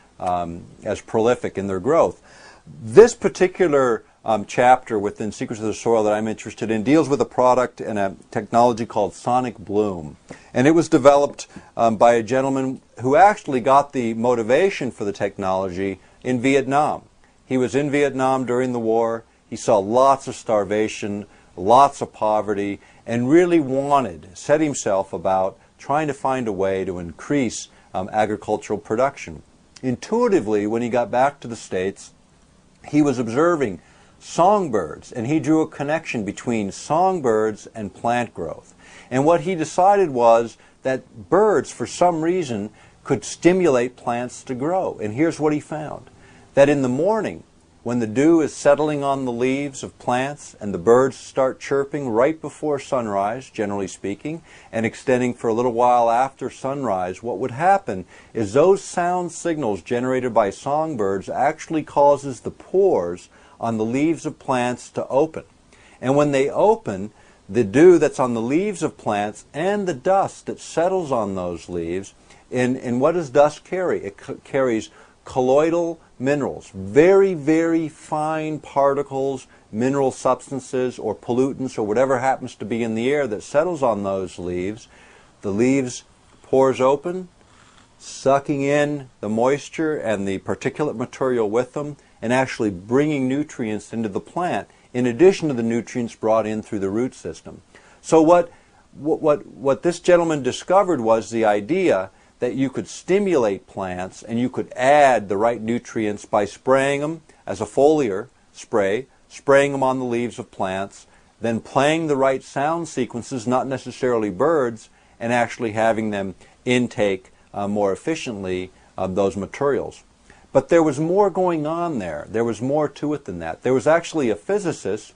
prolific in their growth. This particular chapter within Secrets of the Soil that I'm interested in deals with a product and a technology called sonic bloom. And it was developed by a gentleman who actually got the motivation for the technology in Vietnam. He was in Vietnam during the war. He saw lots of starvation, lots of poverty, and really set himself about trying to find a way to increase agricultural production. Intuitively, when he got back to the States, he was observing songbirds, and he drew a connection between songbirds and plant growth. And what he decided was that birds, for some reason, could stimulate plants to grow. And here's what he found: that in the morning, when the dew is settling on the leaves of plants and the birds start chirping right before sunrise, generally speaking, and extending for a little while after sunrise, what would happen is those sound signals generated by songbirds actually causes the pores on the leaves of plants to open. And when they open, the dew that's on the leaves of plants and the dust that settles on those leaves, and what does dust carry? It carries colloidal minerals, very fine particles, mineral substances or pollutants or whatever happens to be in the air that settles on those leaves. The leaves pores open, sucking in the moisture and the particulate material with them, and actually bringing nutrients into the plant in addition to the nutrients brought in through the root system. So what this gentleman discovered was the idea that you could stimulate plants and you could add the right nutrients by spraying them as a foliar spray, spraying them on the leaves of plants, then playing the right sound sequences, not necessarily birds, and actually having them intake more efficiently those materials. But there was more going on there. There was more to it than that. There was actually a physicist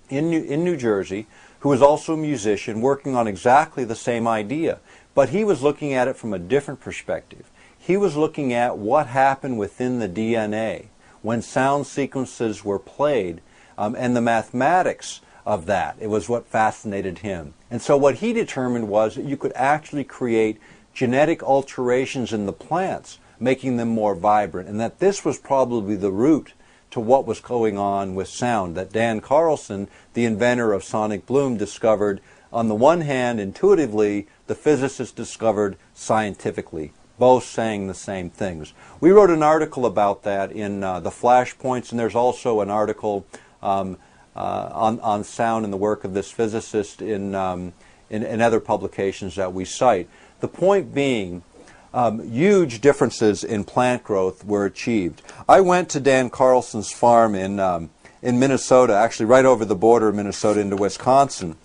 in New Jersey who was also a musician working on exactly the same idea. But he was looking at it from a different perspective. He was looking at what happened within the DNA when sound sequences were played, and the mathematics of that. It was what fascinated him. And so what he determined was that you could actually create genetic alterations in the plants, making them more vibrant, and that this was probably the root to what was going on with sound, that Dan Carlson, the inventor of sonic bloom, discovered on the one hand intuitively, the physicist discovered scientifically, both saying the same things. We wrote an article about that in the Flashpoints, and there's also an article on sound and the work of this physicist in other publications that we cite. The point being, huge differences in plant growth were achieved. I went to Dan Carlson's farm in Minnesota, actually right over the border of Minnesota into Wisconsin,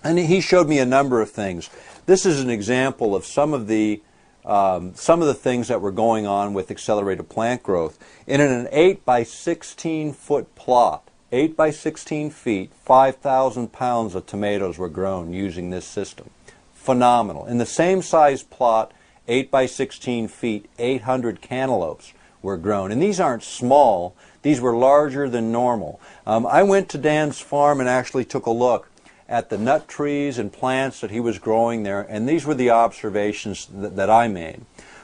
and he showed me a number of things. This is an example of some of the things that were going on with accelerated plant growth. In an 8 by 16 foot plot, 8 by 16 feet, 5,000 pounds of tomatoes were grown using this system. Phenomenal. In the same size plot, 8 by 16 feet, 800 cantaloupes were grown. And these aren't small, these were larger than normal. I went to Dan's farm and actually took a look at the nut trees and plants that he was growing there, and these were the observations that I made.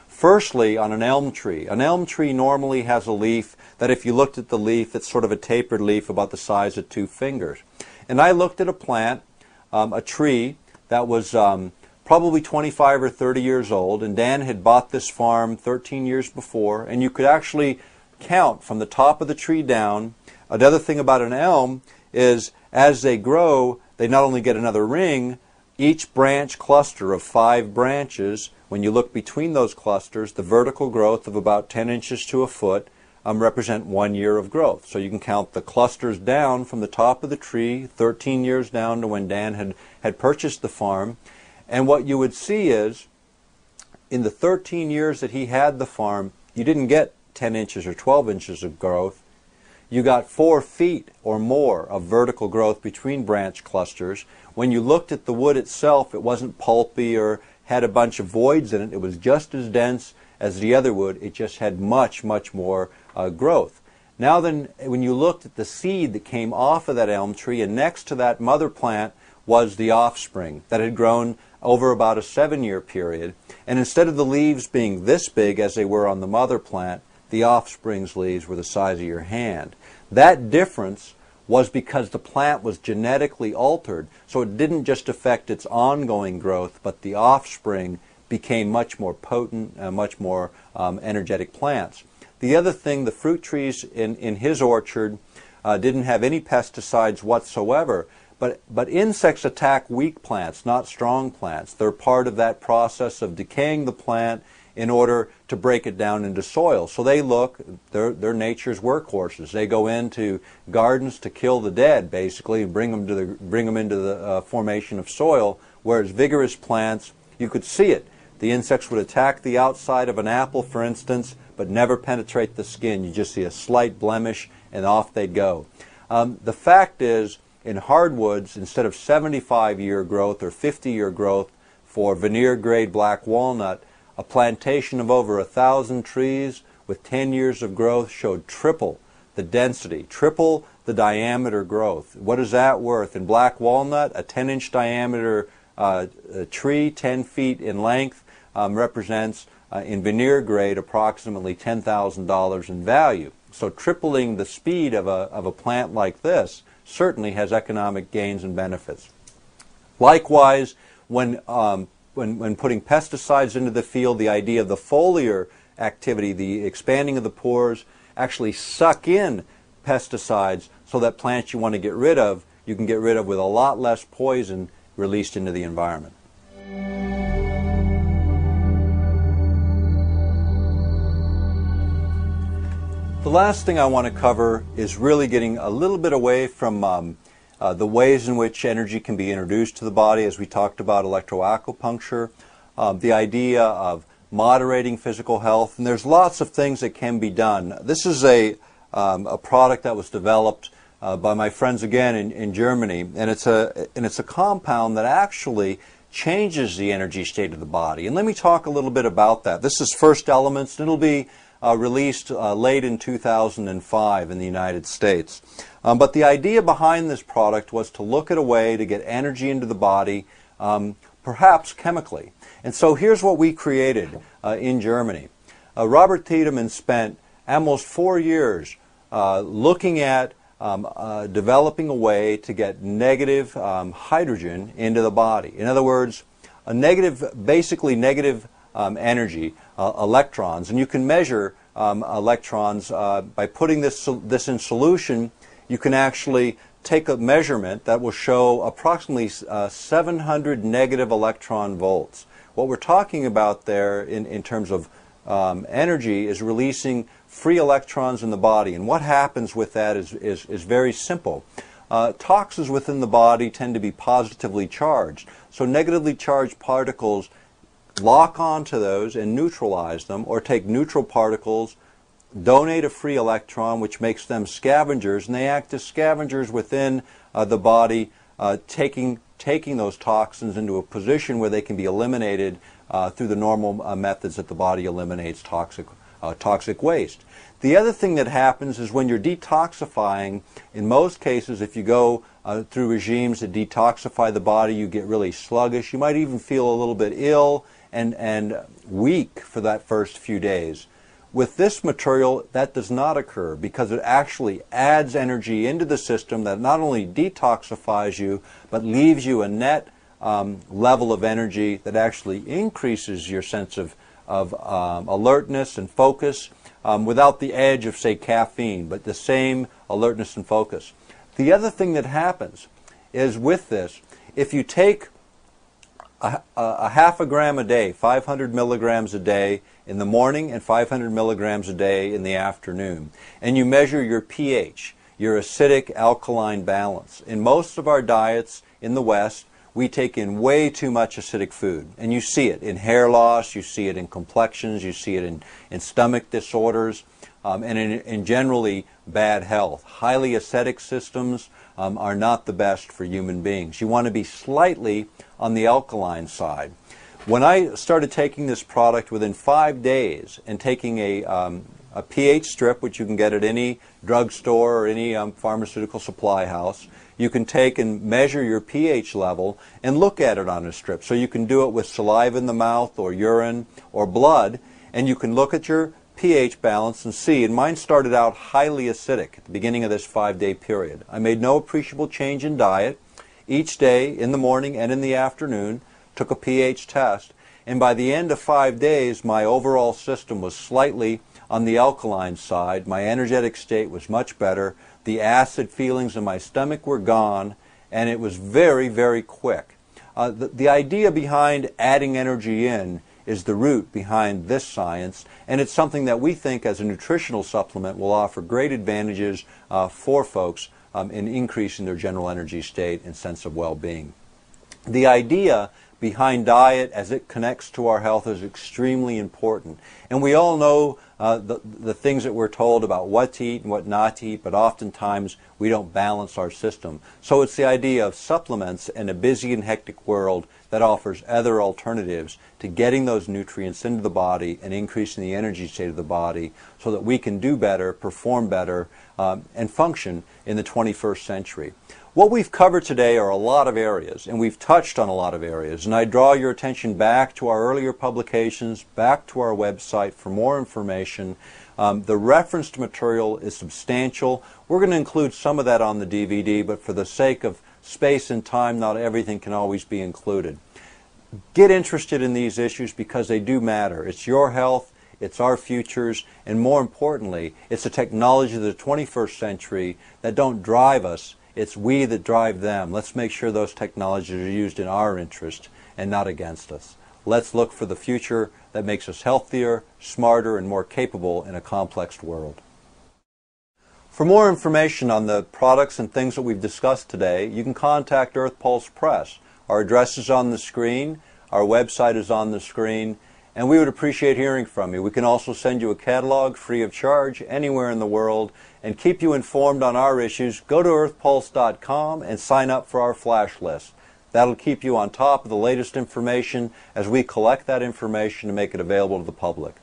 Firstly, on an elm tree normally has a leaf that if you looked at the leaf, it's sort of a tapered leaf about the size of 2 fingers. And I looked at a plant, a tree, that was probably 25 or 30 years old, and Dan had bought this farm 13 years before, and you could actually count from the top of the tree down. Another thing about an elm is as they grow, they not only get another ring, each branch cluster of 5 branches, when you look between those clusters, the vertical growth of about 10 inches to a foot represent 1 year of growth. So you can count the clusters down from the top of the tree, 13 years down to when Dan had purchased the farm. And what you would see is, in the 13 years that he had the farm, you didn't get 10 inches or 12 inches of growth. You got 4 feet or more of vertical growth between branch clusters. When you looked at the wood itself, it wasn't pulpy or had a bunch of voids in it. It was just as dense as the other wood. It just had much, much more growth. Now then, when you looked at the seed that came off of that elm tree, and next to that mother plant was the offspring that had grown over about a 7-year period. And instead of the leaves being this big as they were on the mother plant, the offspring's leaves were the size of your hand. That difference was because the plant was genetically altered, so it didn't just affect its ongoing growth, but the offspring became much more potent, much more energetic plants. The other thing, the fruit trees in his orchard didn't have any pesticides whatsoever, but insects attack weak plants, not strong plants. They're part of that process of decaying the plant in order to break it down into soil. So they're nature's workhorses. They go into gardens to kill the dead, basically, and bring them into the formation of soil, whereas vigorous plants, you could see it. The insects would attack the outside of an apple, for instance, but never penetrate the skin. You just see a slight blemish, and off they'd go. The fact is, in hardwoods, instead of 75-year growth or 50-year growth for veneer-grade black walnut, a plantation of over 1,000 trees with 10 years of growth showed triple the density, triple the diameter growth. What is that worth? In black walnut, a 10-inch diameter tree, 10 feet in length, represents, in veneer grade, approximately $10,000 in value. So tripling the speed of a plant like this certainly has economic gains and benefits. Likewise, when putting pesticides into the field, the idea of the foliar activity, the expanding of the pores, actually suck in pesticides so that plants you want to get rid of, you can get rid of with a lot less poison released into the environment. The last thing I want to cover is really getting a little bit away from the ways in which energy can be introduced to the body, as we talked about electroacupuncture, the idea of moderating physical health, and there's lots of things that can be done. This is a product that was developed by my friends again in Germany, and it's a compound that actually changes the energy state of the body. And let me talk a little bit about that. This is First Elements, and it'll be released late in 2005 in the United States. But the idea behind this product was to look at a way to get energy into the body, perhaps chemically. And so here's what we created in Germany. Robert Tiedemann spent almost 4 years looking at developing a way to get negative hydrogen into the body. In other words, basically negative energy, electrons, and you can measure electrons by putting this in solution. You can actually take a measurement that will show approximately 700 negative electron volts. What we're talking about there in terms of energy is releasing free electrons in the body, and what happens with that is very simple. Toxins within the body tend to be positively charged, so negatively charged particles lock onto those and neutralize them, or take neutral particles, donate a free electron, which makes them scavengers, and they act as scavengers within the body, taking those toxins into a position where they can be eliminated through the normal methods that the body eliminates toxic waste. The other thing that happens is when you're detoxifying, in most cases, if you go through regimes that detoxify the body, you get really sluggish. You might even feel a little bit ill and weak for that first few days. With this material, that does not occur because it actually adds energy into the system that not only detoxifies you, but leaves you a net level of energy that actually increases your sense of alertness and focus without the edge of, say, caffeine, but the same alertness and focus. The other thing that happens is with this, if you take a half a gram a day, 500 milligrams a day in the morning and 500 milligrams a day in the afternoon, and you measure your pH, your acidic alkaline balance. In most of our diets in the West, we take in way too much acidic food, and you see it in hair loss, you see it in complexions, you see it in stomach disorders, and in generally bad health. Highly acidic systems are not the best for human beings. You want to be slightly on the alkaline side. When I started taking this product within 5 days and taking a pH strip, which you can get at any drugstore or any pharmaceutical supply house, you can take and measure your pH level and look at it on a strip. So you can do it with saliva in the mouth or urine or blood, and you can look at your pH balance and see. And mine started out highly acidic at the beginning of this 5-day period. I made no appreciable change in diet. Each day, in the morning and in the afternoon, took a pH test, and by the end of 5 days, my overall system was slightly on the alkaline side. My energetic state was much better. The acid feelings in my stomach were gone, and it was very, very quick. The idea behind adding energy in is the root behind this science, and it's something that we think as a nutritional supplement will offer great advantages for folks in increasing their general energy state and sense of well-being. The idea behind diet as it connects to our health is extremely important. And we all know the things that we're told about what to eat and what not to eat, but oftentimes we don't balance our system. So it's the idea of supplements in a busy and hectic world that offers other alternatives to getting those nutrients into the body and increasing the energy state of the body so that we can do better, perform better, and function in the 21st century. What we've covered today are a lot of areas, and we've touched on a lot of areas, and I draw your attention back to our earlier publications, back to our website for more information. The referenced material is substantial. We're going to include some of that on the DVD, but for the sake of space and time, not everything can always be included. Get interested in these issues because they do matter. It's your health, it's our futures, and more importantly, it's the technology of the 21st century that don't drive us. It's we that drive them. Let's make sure those technologies are used in our interest and not against us. Let's look for the future that makes us healthier, smarter, and more capable in a complex world. For more information on the products and things that we've discussed today, you can contact Earth Pulse Press. Our address is on the screen, our website is on the screen, and we would appreciate hearing from you. We can also send you a catalog free of charge anywhere in the world and keep you informed on our issues. Go to earthpulse.com and sign up for our flash list. That'll keep you on top of the latest information as we collect that information and make it available to the public.